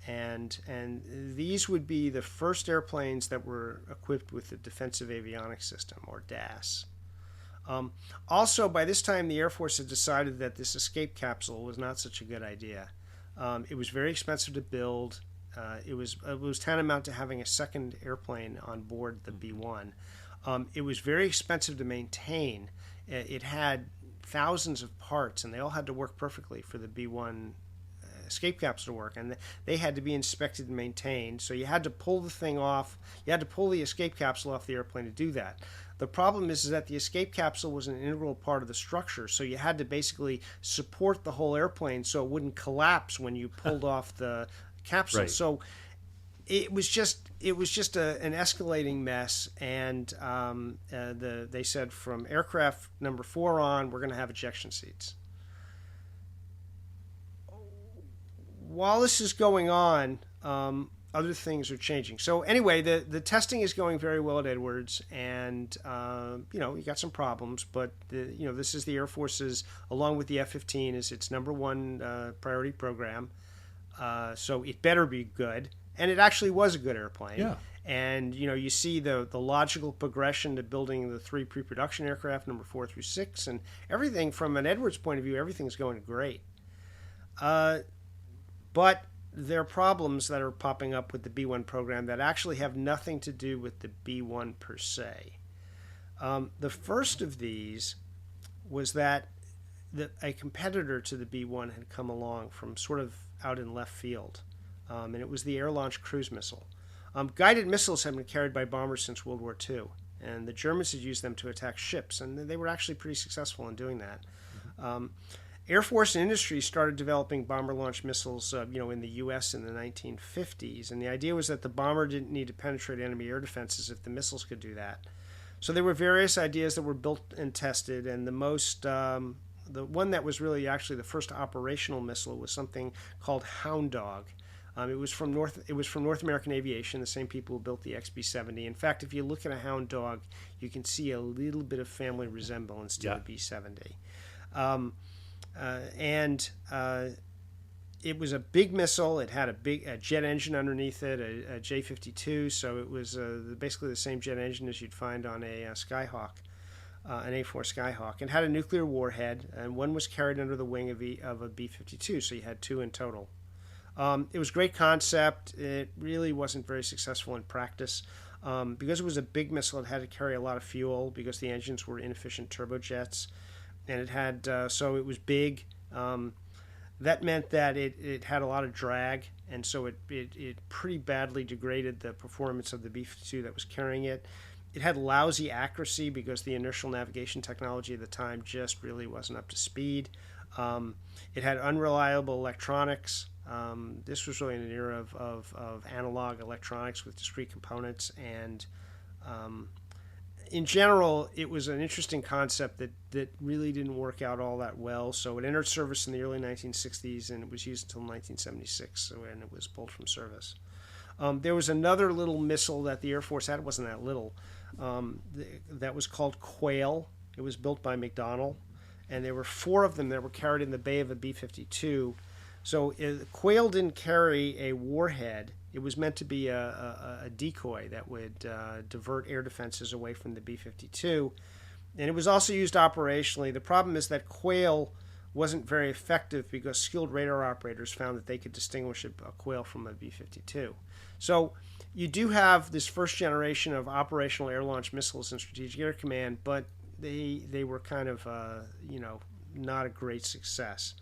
And these would be the first airplanes that were equipped with the Defensive Avionics System, or DAS. Also, by this time, the Air Force had decided that this escape capsule was not such a good idea. It was very expensive to build. It was tantamount to having a second airplane on board the B-1. It was very expensive to maintain. It had thousands of parts, and they all had to work perfectly for the B1 escape capsule to work, and they had to be inspected and maintained. So you had to pull the thing off. You had to pull the escape capsule off the airplane to do that. The problem is that the escape capsule was an integral part of the structure, so you had to basically support the whole airplane so it wouldn't collapse when you pulled off the capsule. Right. So it was just an escalating mess, and they said from aircraft number 4 on, we're going to have ejection seats. While this is going on, other things are changing. So anyway, the testing is going very well at Edwards, and you got some problems, but this is the Air Force's, along with the F-15, is its number one priority program. So it better be good, and it actually was a good airplane. Yeah. And you see the logical progression to building the 3 pre-production aircraft, number 4 through 6, and everything from an Edwards point of view, everything's going great. But there are problems that are popping up with the B1 program that actually have nothing to do with the B1 per se. The first of these was that a competitor to the B1 had come along from sort of out in left field, and it was the air-launched cruise missile. Guided missiles have been carried by bombers since World War II, and the Germans had used them to attack ships, and they were actually pretty successful in doing that. Air Force and industry started developing bomber-launched missiles, in the U.S. in the 1950s, and the idea was that the bomber didn't need to penetrate enemy air defenses if the missiles could do that. So there were various ideas that were built and tested, and the one that was really actually the first operational missile was something called Hound Dog. It was from North American Aviation, the same people who built the XB-70. In fact, if you look at a Hound Dog, you can see a little bit of family resemblance to the B-70. It was a big missile. It had a jet engine underneath it, a J-52, so it was basically the same jet engine as you'd find on a Skyhawk, an A-4 Skyhawk. It had a nuclear warhead, and one was carried under the wing of a B-52, so you had 2 in total. It was a great concept. It really wasn't very successful in practice. Because it was a big missile, it had to carry a lot of fuel because the engines were inefficient turbojets. And it had, so it was big. That meant that it had a lot of drag, and so it pretty badly degraded the performance of the B-52 that was carrying it. It had lousy accuracy because the inertial navigation technology at the time just really wasn't up to speed. It had unreliable electronics. This was really an era of analog electronics with discrete components, and in general, it was an interesting concept that really didn't work out all that well. So it entered service in the early 1960s, and it was used until 1976, when it was pulled from service. There was another little missile that the Air Force had. It wasn't that little. That was called Quail. It was built by McDonnell, and there were 4 of them that were carried in the bay of a B-52. So Quail didn't carry a warhead. It was meant to be a decoy that would divert air defenses away from the B-52. And it was also used operationally. The problem is that Quail wasn't very effective because skilled radar operators found that they could distinguish a Quail from a B-52. So you do have this first generation of operational air-launched missiles in Strategic Air Command, but they were kind of, not a great success.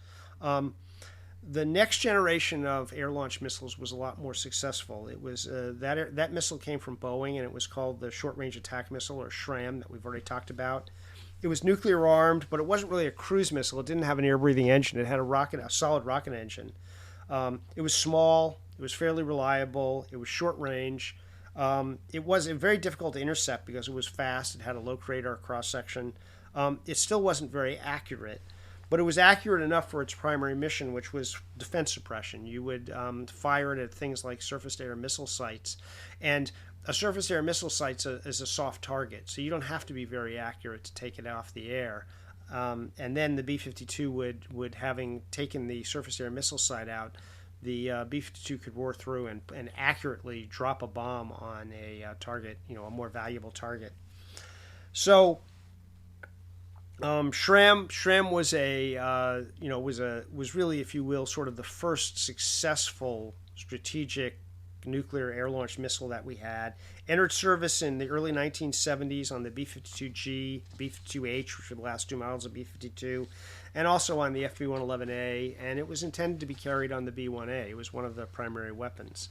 The next generation of air-launched missiles was a lot more successful. It was that missile came from Boeing, and it was called the Short Range Attack Missile, or SRAM, that we've already talked about. It was nuclear armed, but it wasn't really a cruise missile. It didn't have an air-breathing engine. It had a solid rocket engine. It was small. It was fairly reliable. It was short range. It was very difficult to intercept because it was fast. It had a low radar cross-section. It still wasn't very accurate. But it was accurate enough for its primary mission, which was defense suppression. You would fire it at things like surface-to-air missile sites. And a surface-to-air missile site is a soft target, so you don't have to be very accurate to take it off the air. And then the B-52 would having taken the surface-to-air missile site out, the B-52 could roar through and accurately drop a bomb on a target, a more valuable target. So SRAM was really, if you will, sort of the first successful strategic nuclear air-launched missile that we had. Entered service in the early 1970s on the B-52G, B-52H, which were the last two models of B-52, and also on the B-1A, and it was intended to be carried on the B-1A. It was one of the primary weapons.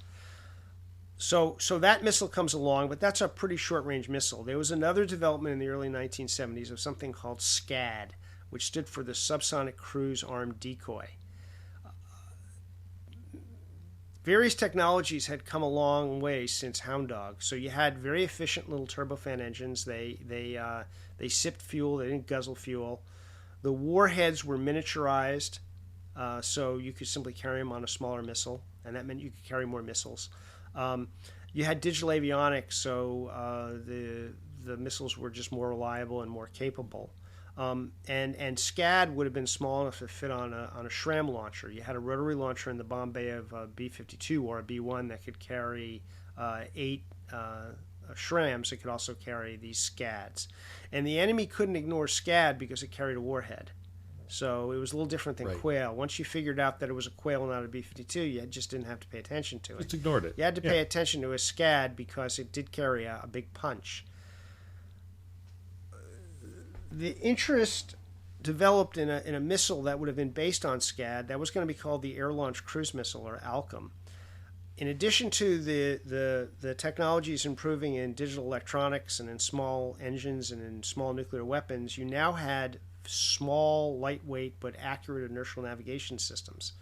So that missile comes along, but that's a pretty short-range missile. There was another development in the early 1970s of something called SCAD, which stood for the Subsonic Cruise Armed Decoy. Various technologies had come a long way since Hound Dog. So you had very efficient little turbofan engines. They sipped fuel. They didn't guzzle fuel. The warheads were miniaturized, so you could simply carry them on a smaller missile, and that meant you could carry more missiles. You had digital avionics, so the missiles were just more reliable and more capable. And SCAD would have been small enough to fit on a SRAM launcher. You had a rotary launcher in the bomb bay of a B-52 or a B-1 that could carry 8 SRAMs. It could also carry these SCADs. And the enemy couldn't ignore SCAD because it carried a warhead. So it was a little different than Quail. Once you figured out that it was a Quail, not a B-52, you just didn't have to pay attention to it. Just ignored it. You had to pay attention to a SCAD because it did carry a big punch. The interest developed in a missile that would have been based on SCAD that was going to be called the Air Launched Cruise Missile, or ALCM. In addition to the technologies improving in digital electronics and in small engines and in small nuclear weapons, you now had small, lightweight, but accurate inertial navigation systems.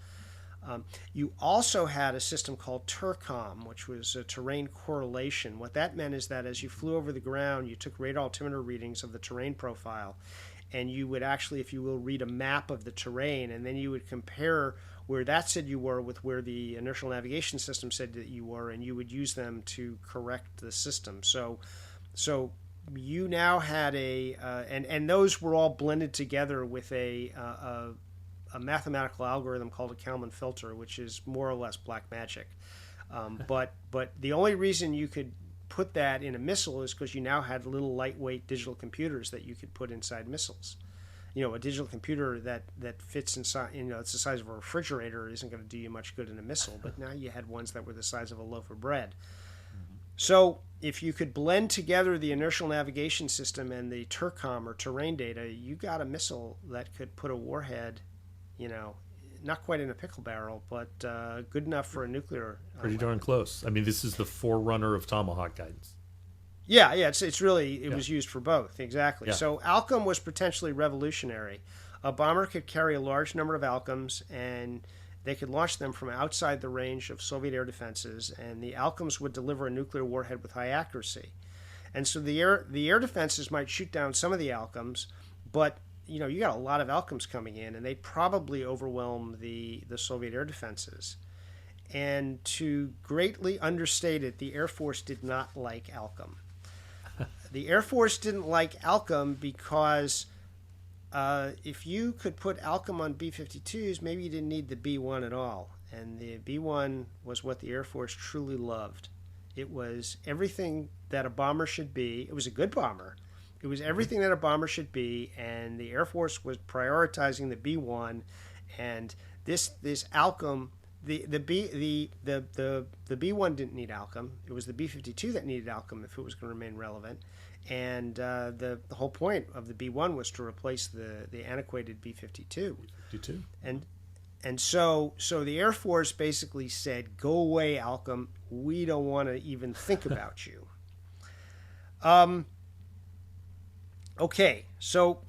You also had a system called TERCOM, which was a terrain correlation. What that meant is that as you flew over the ground, you took radar altimeter readings of the terrain profile, and you would actually, if you will, read a map of the terrain, and then you would compare where that said you were with where the inertial navigation system said that you were, and you would use them to correct the system. So you now had and those were all blended together with a mathematical algorithm called a Kalman filter, which is more or less black magic. But the only reason you could put that in a missile is because you now had little lightweight digital computers that you could put inside missiles. You know, a digital computer that fits inside, it's the size of a refrigerator, isn't going to do you much good in a missile. But now you had ones that were the size of a loaf of bread. So if you could blend together the inertial navigation system and the TERCOM or terrain data, you got a missile that could put a warhead, not quite in a pickle barrel, but good enough for a nuclear. Pretty darn close. I mean, this is the forerunner of Tomahawk guidance. Yeah, it's really, it was used for both, exactly. Yeah. So ALCM was potentially revolutionary. A bomber could carry a large number of ALCMs, and they could launch them from outside the range of Soviet air defenses, and the ALCMs would deliver a nuclear warhead with high accuracy. And so the air defenses might shoot down some of the ALCMs, but you got a lot of ALCMs coming in, and they'd probably overwhelm the Soviet air defenses. And to greatly understate it, the Air Force did not like ALCM. The Air Force didn't like ALCM because if you could put ALCM on B-52s, maybe you didn't need the B-1 at all. And the B-1 was what the Air Force truly loved. It was everything that a bomber should be. It was a good bomber. It was everything that a bomber should be, and the Air Force was prioritizing the B-1. And this ALCM, the B-1 didn't need ALCM. It was the B-52 that needed ALCM if it was going to remain relevant. And the whole point of the B-1 was to replace the antiquated B-52. B-52. And so the Air Force basically said, "Go away, ALCM. We don't want to even think about you." Okay, so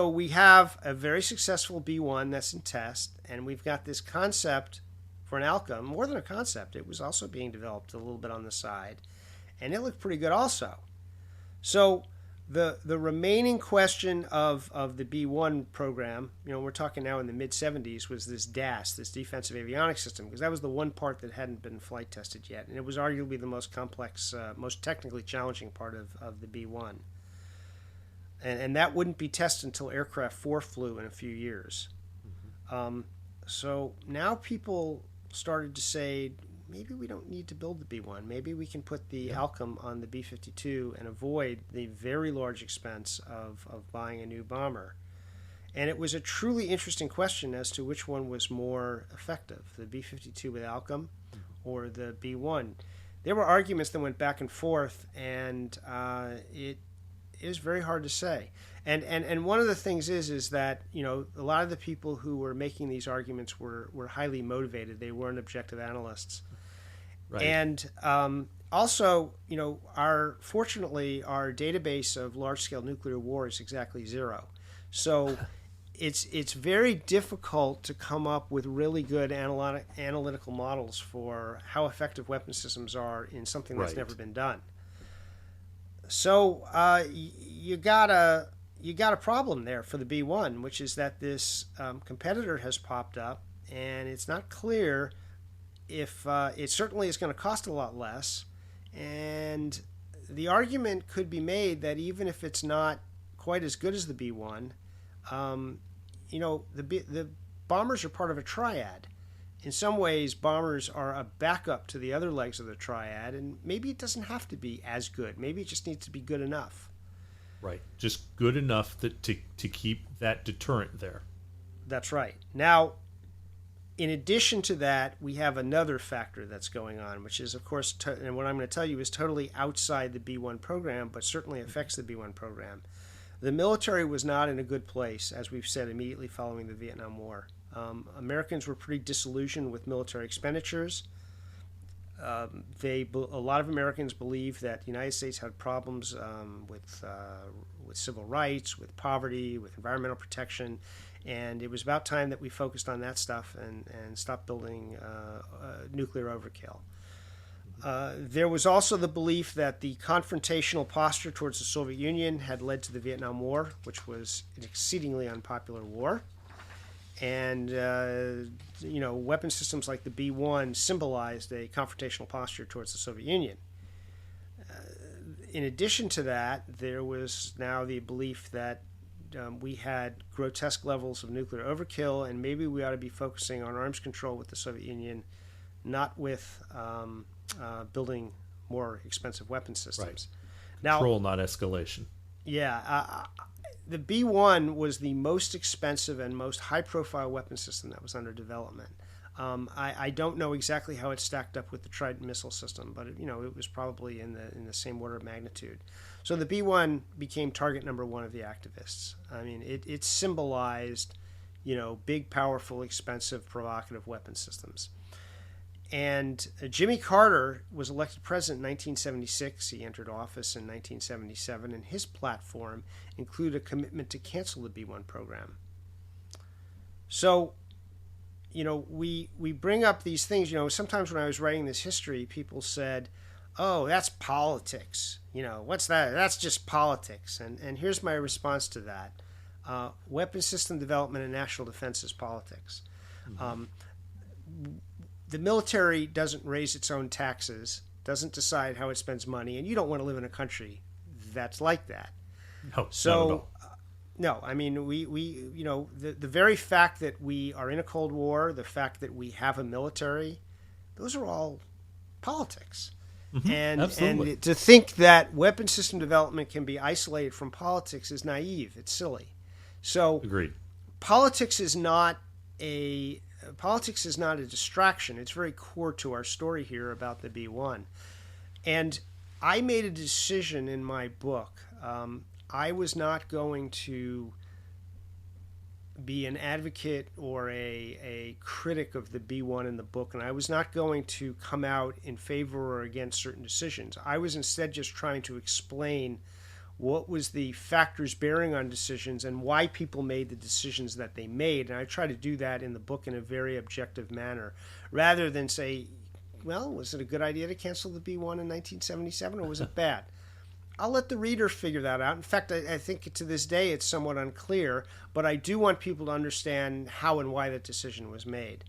we have a very successful B-1 that's in test, and we've got this concept for an ALCM. More than a concept, it was also being developed a little bit on the side, and it looked pretty good also. So the remaining question of the B-1 program, we're talking now in the mid-70s, was this DAS, this defensive avionics system, because that was the one part that hadn't been flight tested yet, and it was arguably the most complex, most technically challenging part of the B-1. And that wouldn't be tested until aircraft 4 flew in a few years. Mm-hmm. So now people started to say, maybe we don't need to build the B-1. Maybe we can put the ALCM on the B-52 and avoid the very large expense of buying a new bomber. And it was a truly interesting question as to which one was more effective, the B-52 with ALCM or the B1. There were arguments that went back and forth, and it is very hard to say. And one of the things is that, you know, a lot of the people who were making these arguments were highly motivated. They weren't objective analysts. Right. And also, you know, fortunately our database of large-scale nuclear war is exactly zero. So it's very difficult to come up with really good analytical models for how effective weapon systems are in something that's never been done. So you got a problem there for the B1, which is that this competitor has popped up, and it's not clear if it certainly is going to cost a lot less. And the argument could be made that even if it's not quite as good as the B1, you know, the bombers are part of a triad. In some ways, bombers are a backup to the other legs of the triad, and maybe it doesn't have to be as good. Maybe it just needs to be good enough. Right. Just good enough to keep that deterrent there. That's right. Now, in addition to that, we have another factor that's going on, which is, of course, and what I'm going to tell you is totally outside the B1 program, but certainly affects the B1 program. The military was not in a good place, as we've said, immediately following the Vietnam War. Americans were pretty disillusioned with military expenditures. A lot of Americans believed that the United States had problems with civil rights, with poverty, with environmental protection, and it was about time that we focused on that stuff and stopped building nuclear overkill. There was also the belief that the confrontational posture towards the Soviet Union had led to the Vietnam War, which was an exceedingly unpopular war. And, you know, weapon systems like the B-1 symbolized a confrontational posture towards the Soviet Union. In addition to that, there was now the belief that we had grotesque levels of nuclear overkill, and maybe we ought to be focusing on arms control with the Soviet Union, not with building more expensive weapon systems. Right. Now, control, not escalation. Yeah. The B-1 was the most expensive and most high-profile weapon system that was under development. I don't know exactly how it stacked up with the Trident missile system, but it was probably in the same order of magnitude. So the B-1 became target number one of the activists. I mean, it symbolized, big, powerful, expensive, provocative weapon systems. And Jimmy Carter was elected president in 1976. He entered office in 1977, and his platform included a commitment to cancel the B-1 program. So, we bring up these things. Sometimes when I was writing this history, people said, "Oh, that's politics. What's that? That's just politics." And here's my response to that: weapon system development and national defense is politics. Mm-hmm. The military doesn't raise its own taxes, doesn't decide how it spends money, and you don't want to live in a country that's like that. No, so, not at all. No, I mean, we the very fact that we are in a Cold War, the fact that we have a military, those are all politics. Mm-hmm, absolutely. And to think that weapon system development can be isolated from politics is naive. It's silly. So, agreed. Politics is not a distraction. It's very core to our story here about the B-1. And I made a decision in my book. I was not going to be an advocate or a critic of the B-1 in the book, and I was not going to come out in favor or against certain decisions. I was instead just trying to explain what was the factors bearing on decisions and why people made the decisions that they made. And I try to do that in the book in a very objective manner, rather than say, well, was it a good idea to cancel the B-1 in 1977 or was it bad? I'll let the reader figure that out. In fact, I think to this day it's somewhat unclear, but I do want people to understand how and why that decision was made.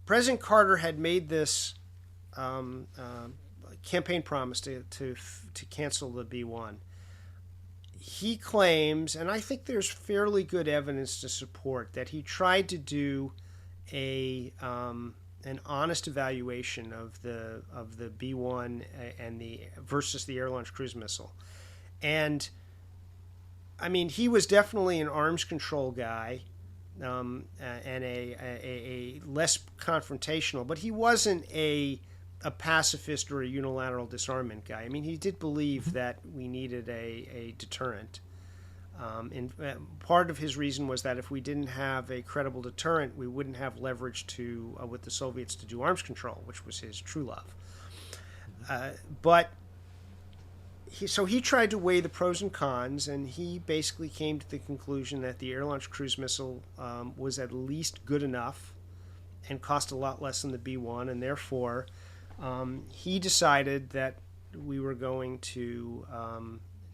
President Carter had made this campaign promise to cancel the B-1. He claims, and I think there's fairly good evidence to support, that he tried to do an honest evaluation of the B-1 and versus the air-launched cruise missile. And I mean, he was definitely an arms control guy, and a less confrontational, but he wasn't a pacifist or a unilateral disarmament guy. I mean, he did believe that we needed a deterrent. And part of his reason was that if we didn't have a credible deterrent, we wouldn't have leverage to with the Soviets to do arms control, which was his true love. But he tried to weigh the pros and cons, and he basically came to the conclusion that the air-launched cruise missile was at least good enough and cost a lot less than the B-1, and therefore he decided that we were going to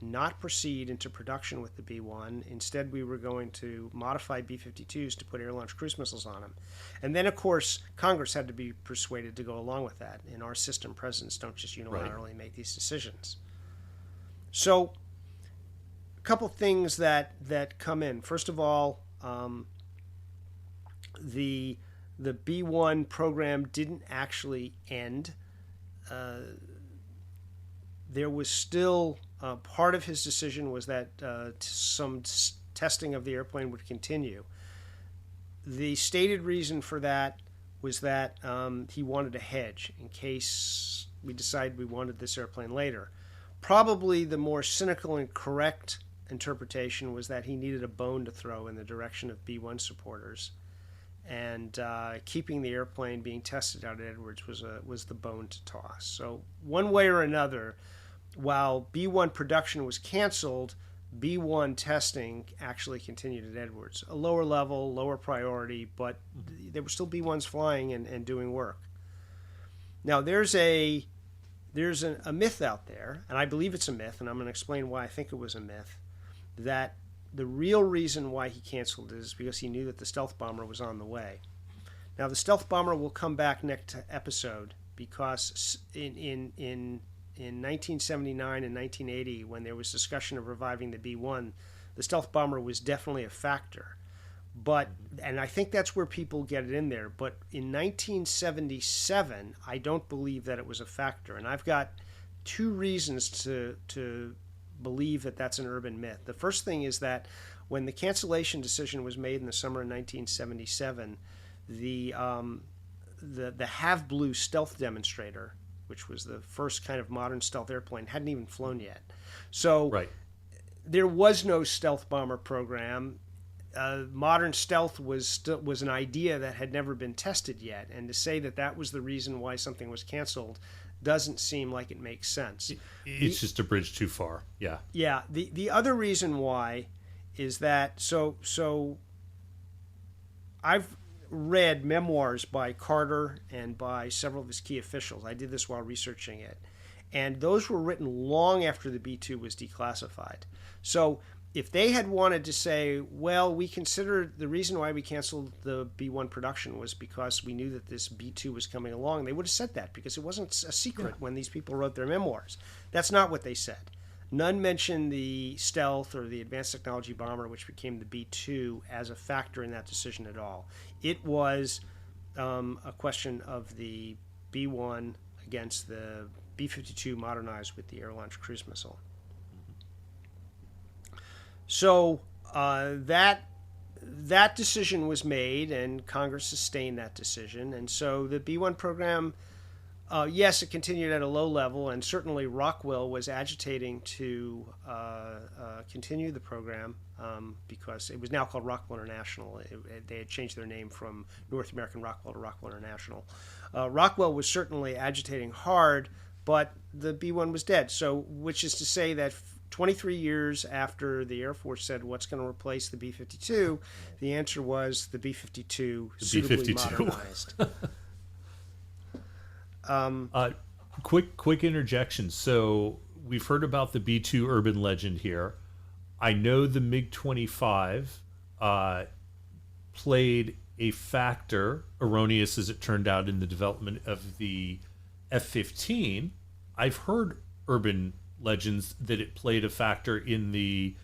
not proceed into production with the B-1. Instead, we were going to modify B-52s to put air-launched cruise missiles on them. And then, of course, Congress had to be persuaded to go along with that. In our system, presidents don't just unilaterally make these decisions. So, a couple things that come in. First of all, the B-1 program didn't actually end. There was still part of his decision was that some testing of the airplane would continue. The stated reason for that was that he wanted a hedge in case we decided we wanted this airplane later. Probably the more cynical and correct interpretation was that he needed a bone to throw in the direction of B-1 supporters, and keeping the airplane being tested out at Edwards was the bone to toss. So one way or another, while B-1 production was canceled, B-1 testing actually continued at Edwards. A lower level, lower priority, but there were still B-1s flying and doing work. Now there's a myth out there, and I believe it's a myth, and I'm going to explain why I think it was a myth, that the real reason why he canceled it is because he knew that the stealth bomber was on the way. Now the stealth bomber will come back next episode, because in 1979 and 1980, when there was discussion of reviving the B-1, the stealth bomber was definitely a factor. But, and I think that's where people get it in there, but in 1977, I don't believe that it was a factor. And I've got two reasons to believe that that's an urban myth. The first thing is that when the cancellation decision was made in the summer of 1977, the Have Blue stealth demonstrator, which was the first kind of modern stealth airplane, hadn't even flown yet. So there was no stealth bomber program. Modern stealth was an idea that had never been tested yet, and to say that was the reason why something was canceled doesn't seem like it makes sense. It's just a bridge too far. Yeah. Yeah. The other reason why is that so I've read memoirs by Carter and by several of his key officials. I did this while researching it, and those were written long after the B-2 was declassified. So if they had wanted to say, well, we considered the reason why we canceled the B-1 production was because we knew that this B-2 was coming along, they would have said that, because it wasn't a secret when these people wrote their memoirs. That's not what they said. None mentioned the stealth or the advanced technology bomber, which became the B-2, as a factor in that decision at all. It was a question of the B-1 against the B-52 modernized with the air-launched cruise missile. So that decision was made, and Congress sustained that decision. And so the B-1 program, yes, it continued at a low level, and certainly Rockwell was agitating to continue the program because it was now called Rockwell International. They had changed their name from North American Rockwell to Rockwell International. Rockwell was certainly agitating hard, but the B-1 was dead. So, which is to say that 23 years after the Air Force said what's going to replace the B-52, the answer was the B-52 suitably modernized. Quick interjection. So we've heard about the B-2 urban legend here. I know the MiG-25 played a factor, erroneous as it turned out, in the development of the F-15. I've heard urban legends that it played a factor in the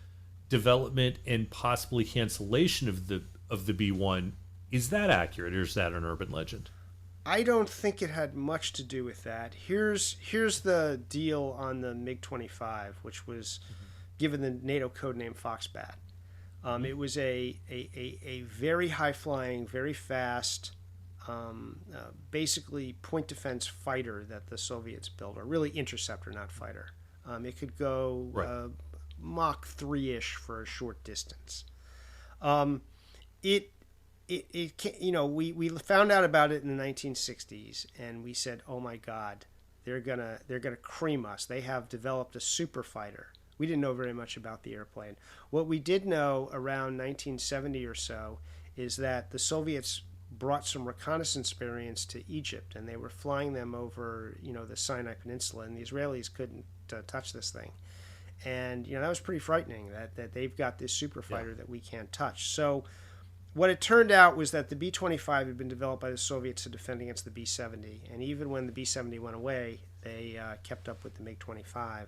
development and possibly cancellation of the B-1. Is that accurate, or is that an urban legend? I don't think it had much to do with that. Here's the deal on the MiG-25, which was given the NATO code name Foxbat. It was a very high flying, very fast, basically point defense fighter that the Soviets built, or really interceptor, not fighter. It could go Mach 3-ish for a short distance. We found out about it in the 1960s, and we said, "Oh my God, they're gonna cream us. They have developed a super fighter." We didn't know very much about the airplane. What we did know around 1970 or so is that the Soviets brought some reconnaissance variants to Egypt, and they were flying them over, the Sinai Peninsula, and the Israelis couldn't touch this thing. And that was pretty frightening that they've got this super fighter that we can't touch. So what it turned out was that the B-25 had been developed by the Soviets to defend against the B-70, and even when the B-70 went away, they kept up with the MiG-25.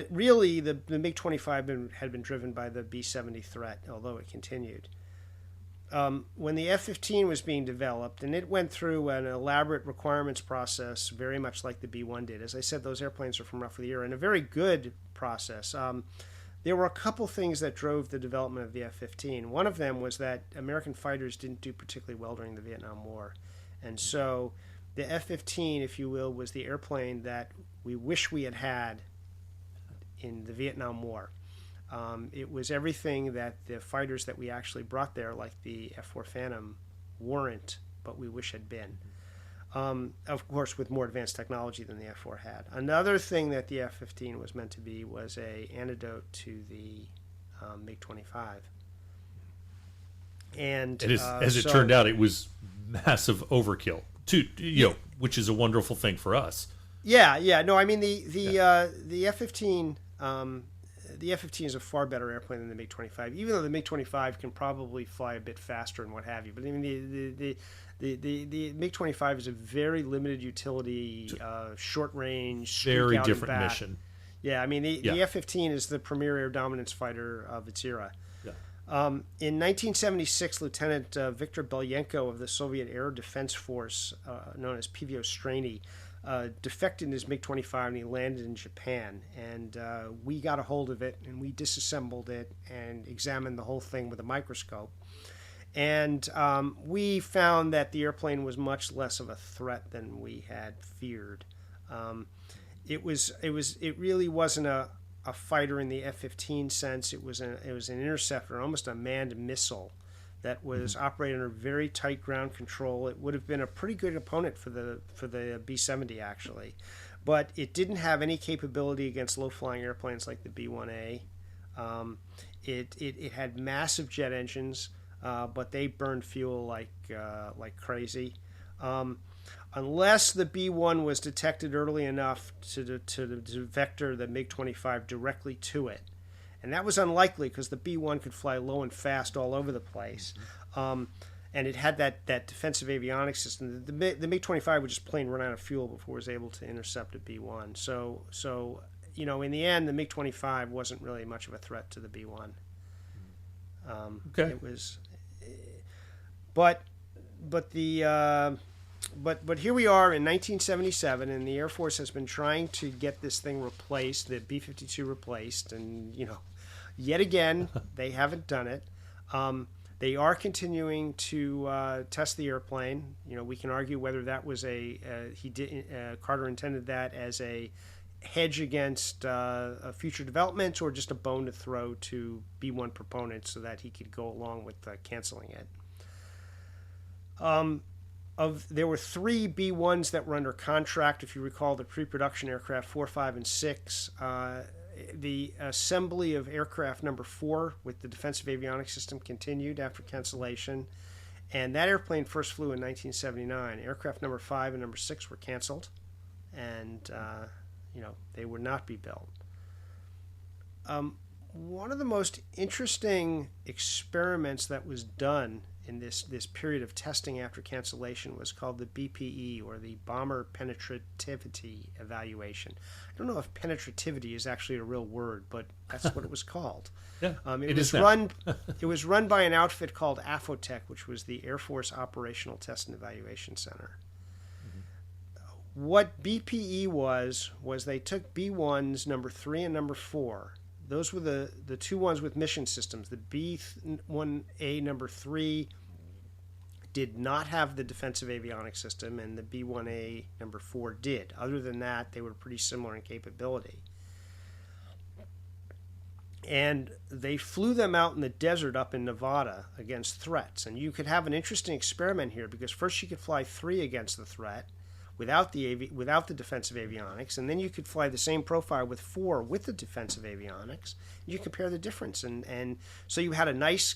Really, the MiG-25 had been driven by the B-70 threat, although it continued. When the F-15 was being developed, and it went through an elaborate requirements process, very much like the B-1 did. As I said, those airplanes are from roughly the year, and a very good process. There were a couple things that drove the development of the F-15. One of them was that American fighters didn't do particularly well during the Vietnam War. And so the F-15, if you will, was the airplane that we wish we had had in the Vietnam War. It was everything that the fighters that we actually brought there, like the F-4 Phantom, weren't, but we wish had been. Of course, with more advanced technology than the F-4 had. Another thing that the F-15 was meant to be was an antidote to the MiG-25. And as it turned out, it was massive overkill, which is a wonderful thing for us. Yeah. No, I mean the F-15. The F-15 is a far better airplane than the MiG-25, even though the MiG-25 can probably fly a bit faster and what have you. But I mean, the MiG-25 is a very limited utility, short range, very different mission. Yeah, I mean, the F-15 is the premier air dominance fighter of its era. Yeah. In 1976, Lieutenant Viktor Belyenko of the Soviet Air Defense Force, known as PVO Strany, defected in his MiG-25 and he landed in Japan, and we got a hold of it and we disassembled it and examined the whole thing with a microscope, and we found that the airplane was much less of a threat than we had feared. It really wasn't a fighter in the F-15 sense. It was an interceptor, almost a manned missile that was operating under very tight ground control. It would have been a pretty good opponent for the B-70 actually, but it didn't have any capability against low-flying airplanes like the B-1A. It had massive jet engines, but they burned fuel like crazy. Unless the B-1 was detected early enough to vector the MiG-25 directly to it. And that was unlikely because the B-1 could fly low and fast all over the place. And it had that defensive avionics system. The MiG-25 would just plain run out of fuel before it was able to intercept a B-1. So in the end, the MiG-25 wasn't really much of a threat to the B-1. Okay. It was... But here we are in 1977, and the Air Force has been trying to get this thing replaced, the B-52 replaced, and yet again they haven't done it. They are continuing to test the airplane. We can argue whether that was Carter intended that as a hedge against future developments or just a bone to throw to B-1 proponents so that he could go along with canceling it. There were 3 B-1s that were under contract, if you recall, the pre-production aircraft 4, 5, and 6. The assembly of aircraft number 4 with the defensive avionics system continued after cancellation, and that airplane first flew in 1979. Aircraft number 5 and number 6 were canceled, and they would not be built. One of the most interesting experiments that was done in this period of testing after cancellation was called the BPE, or the Bomber Penetrativity Evaluation. I don't know if penetrativity is actually a real word, but that's what it was called. Yeah, it was run by an outfit called AFOTEC, which was the Air Force Operational Test and Evaluation Center. What BPE was they took B1s number 3 and number 4. Those were the two ones with mission systems. The B1A number 3 did not have the defensive avionics system, and the B1A number 4 did. Other than that, they were pretty similar in capability. And they flew them out in the desert up in Nevada against threats. And you could have an interesting experiment here, because first you could fly 3 against the threat without the defensive avionics, and then you could fly the same profile with 4 with the defensive avionics. And you compare the difference, and so you had a nice,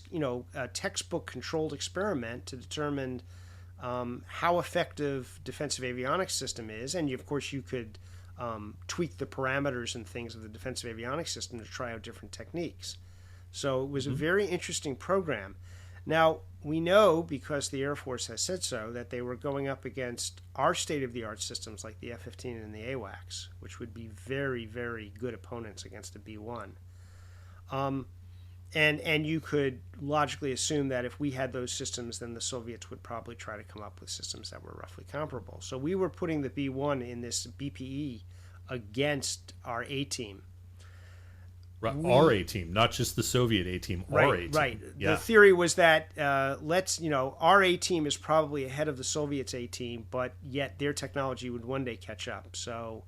textbook controlled experiment to determine how effective defensive avionics system is, and of course you could tweak the parameters and things of the defensive avionics system to try out different techniques. So it was a very interesting program. Now, we know, because the Air Force has said so, that they were going up against our state-of-the-art systems like the F-15 and the AWACS, which would be very, very good opponents against a B-1. And you could logically assume that if we had those systems, then the Soviets would probably try to come up with systems that were roughly comparable. So we were putting the B-1 in this BPE against our A-team. Right, our A-team, not just the Soviet A-team, our A-team. Right. Yeah. The theory was that our A-team is probably ahead of the Soviets' A-team, but yet their technology would one day catch up. So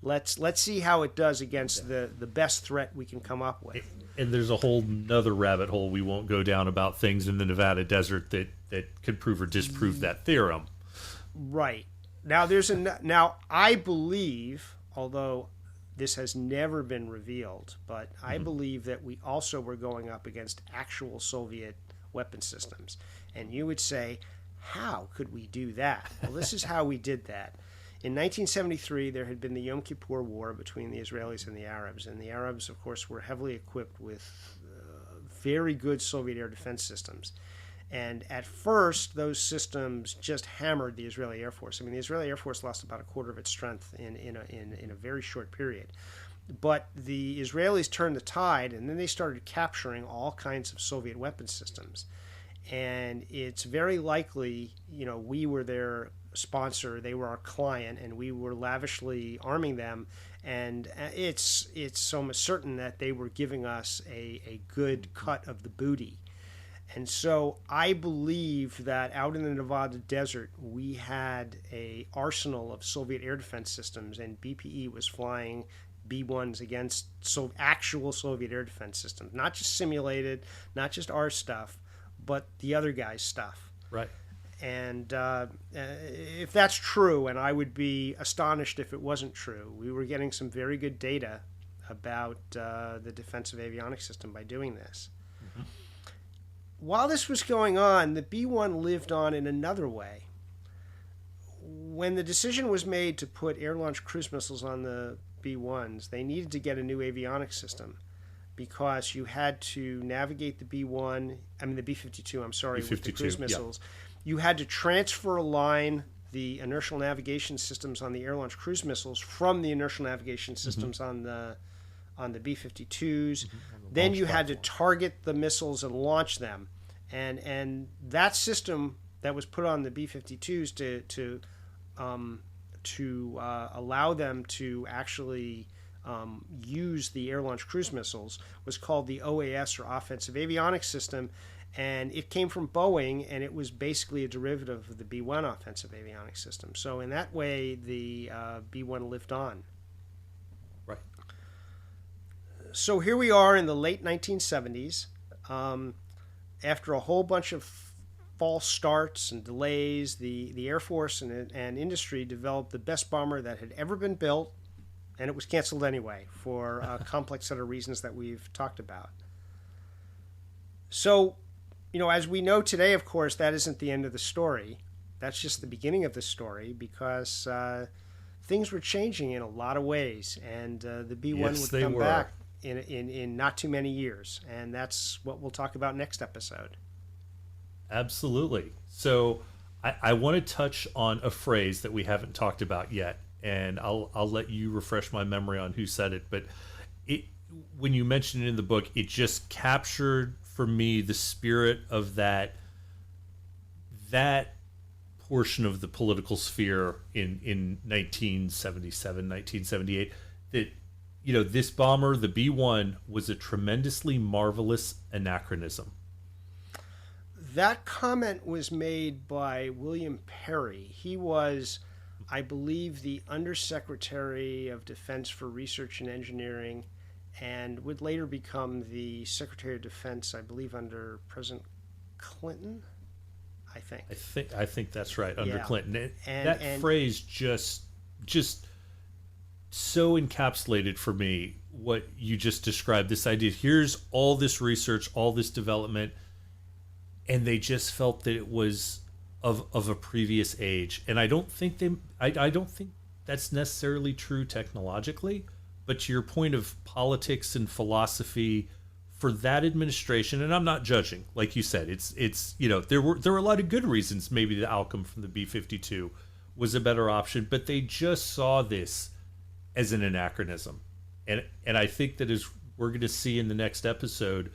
let's see how it does against the best threat we can come up with. And there's a whole nother rabbit hole we won't go down about things in the Nevada desert that could prove or disprove that theorem. Right. Now I believe, although this has never been revealed, but I believe that we also were going up against actual Soviet weapon systems. And you would say, how could we do that? Well, this is how we did that. In 1973, there had been the Yom Kippur War between the Israelis and the Arabs. And the Arabs, of course, were heavily equipped with very good Soviet air defense systems. And at first, those systems just hammered the Israeli Air Force. I mean, the Israeli Air Force lost about a quarter of its strength in a very short period. But the Israelis turned the tide, and then they started capturing all kinds of Soviet weapon systems. And it's very likely, we were their sponsor, they were our client, and we were lavishly arming them. And it's almost certain that they were giving us a good cut of the booty. And so I believe that out in the Nevada desert, we had an arsenal of Soviet air defense systems, and BPE was flying B-1s against actual Soviet air defense systems, not just simulated, not just our stuff, but the other guy's stuff. Right. And if that's true, and I would be astonished if it wasn't true, we were getting some very good data about the defensive avionics system by doing this. While this was going on, the B-1 lived on in another way. When the decision was made to put air-launched cruise missiles on the B-1s, they needed to get a new avionics system, because you had to navigate the B-52, I'm sorry, B-52, with the cruise missiles. Yeah. You had to transfer line the inertial navigation systems on the air-launched cruise missiles from the inertial navigation systems on the B-52s. Then you had to target the missiles and launch them. And that system that was put on the B-52s to allow them to actually use the air-launched cruise missiles was called the OAS, or Offensive Avionics System. And it came from Boeing, and it was basically a derivative of the B-1 Offensive Avionics System. So in that way, the B-1 lived on. Right. So here we are in the late 1970s. After a whole bunch of false starts and delays, the Air Force and industry developed the best bomber that had ever been built, and it was canceled anyway for a complex set of reasons that we've talked about. So, as we know today, of course, that isn't the end of the story. That's just the beginning of the story, because things were changing in a lot of ways, and the B-1 would come back in not too many years, and that's what we'll talk about next episode. Absolutely. So I want to touch on a phrase that we haven't talked about yet, and I'll let you refresh my memory on who said it, but when you mentioned it in the book, it just captured for me the spirit of that portion of the political sphere in 1977, 1978, that, this bomber, the B-1, was a tremendously marvelous anachronism. That comment was made by William Perry. He was, I believe, the Undersecretary of Defense for Research and Engineering, and would later become the Secretary of Defense, I believe, under President Clinton. I think that's right, under Clinton. And that phrase just so encapsulated for me what you just described. This idea: here's all this research, all this development, and they just felt that it was of a previous age. And I don't think that's necessarily true technologically, but to your point of politics and philosophy for that administration, and I'm not judging, like you said, it's there were a lot of good reasons maybe the outcome from the B-52 was a better option, but they just saw this as an anachronism. And I think that as we're going to see in the next episode,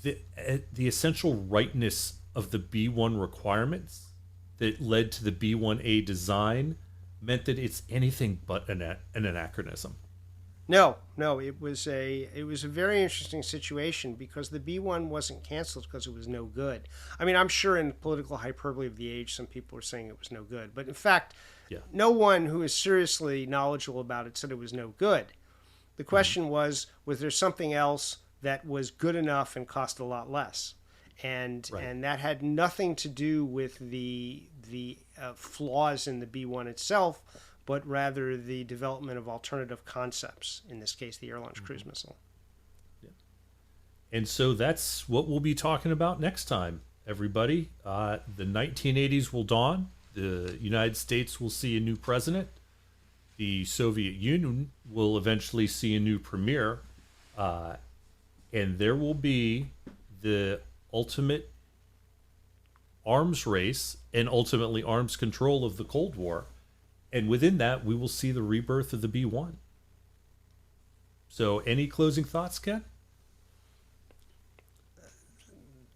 the essential rightness of the B-1 requirements that led to the B-1A design meant that it's anything but an anachronism. No, it was a very interesting situation because the B-1 wasn't canceled because it was no good. I mean, I'm sure in political hyperbole of the age, some people were saying it was no good, but in fact, no one who is seriously knowledgeable about it said it was no good. The question was there something else that was good enough and cost a lot less? And that had nothing to do with the flaws in the B-1 itself, but rather the development of alternative concepts, in this case, the air-launched cruise missile. Yeah. And so that's what we'll be talking about next time, everybody. The 1980s will dawn. The United States will see a new president. The Soviet Union will eventually see a new premier. And there will be the ultimate arms race and ultimately arms control of the Cold War. And within that, we will see the rebirth of the B-1. So any closing thoughts, Ken?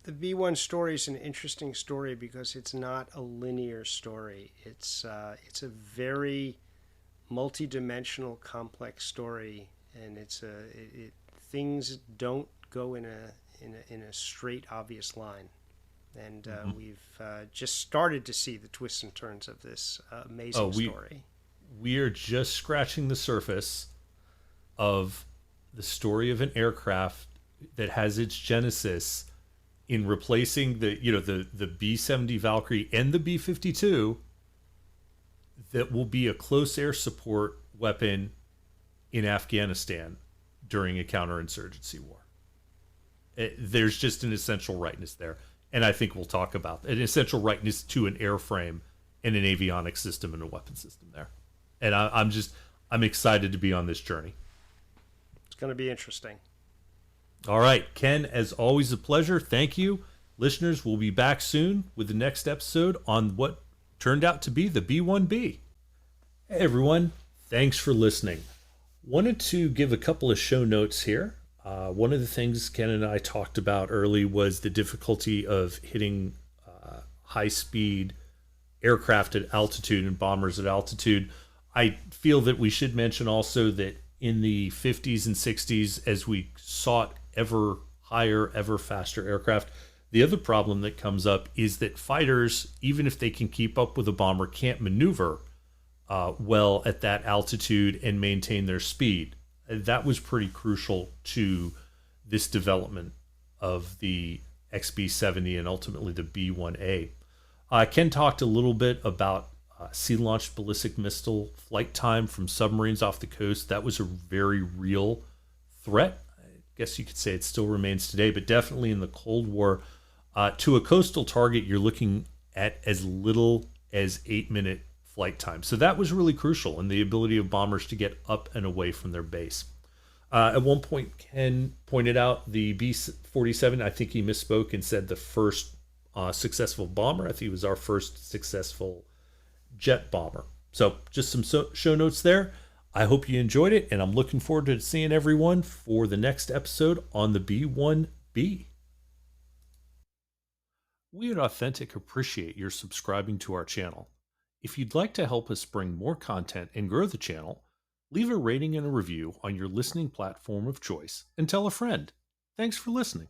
The B-1 story is an interesting story because it's not a linear story. It's a very multidimensional, complex story, and things don't go in a straight, obvious line. And we've just started to see the twists and turns of this amazing story. We are just scratching the surface of the story of an aircraft that has its genesis in replacing the B-70 Valkyrie and the B-52 that will be a close air support weapon in Afghanistan during a counterinsurgency war. There's just an essential rightness there. And I think we'll talk about an essential rightness to an airframe and an avionics system and a weapon system there. And I'm excited to be on this journey. It's going to be interesting. All right, Ken, as always, a pleasure. Thank you. Listeners, we'll be back soon with the next episode on what turned out to be the B-1B. Hey, everyone. Thanks for listening. Wanted to give a couple of show notes here. One of the things Ken and I talked about early was the difficulty of hitting high-speed aircraft at altitude and bombers at altitude. I feel that we should mention also that in the 50s and 60s, as we sought ever higher, ever faster aircraft, the other problem that comes up is that fighters, even if they can keep up with a bomber, can't maneuver well at that altitude and maintain their speed. That was pretty crucial to this development of the XB-70 and ultimately the B-1A. Ken talked a little bit about sea-launched ballistic missile flight time from submarines off the coast. That was a very real threat. I guess you could say it still remains today, but definitely in the Cold War. To a coastal target, you're looking at as little as 8-minute flight time. So that was really crucial in the ability of bombers to get up and away from their base. At one point, Ken pointed out the B-47. I think he misspoke and said the first successful bomber. I think it was our first successful jet bomber. So just some show notes there. I hope you enjoyed it, and I'm looking forward to seeing everyone for the next episode on the B-1B. We at Authentic appreciate your subscribing to our channel. If you'd like to help us bring more content and grow the channel, leave a rating and a review on your listening platform of choice and tell a friend. Thanks for listening.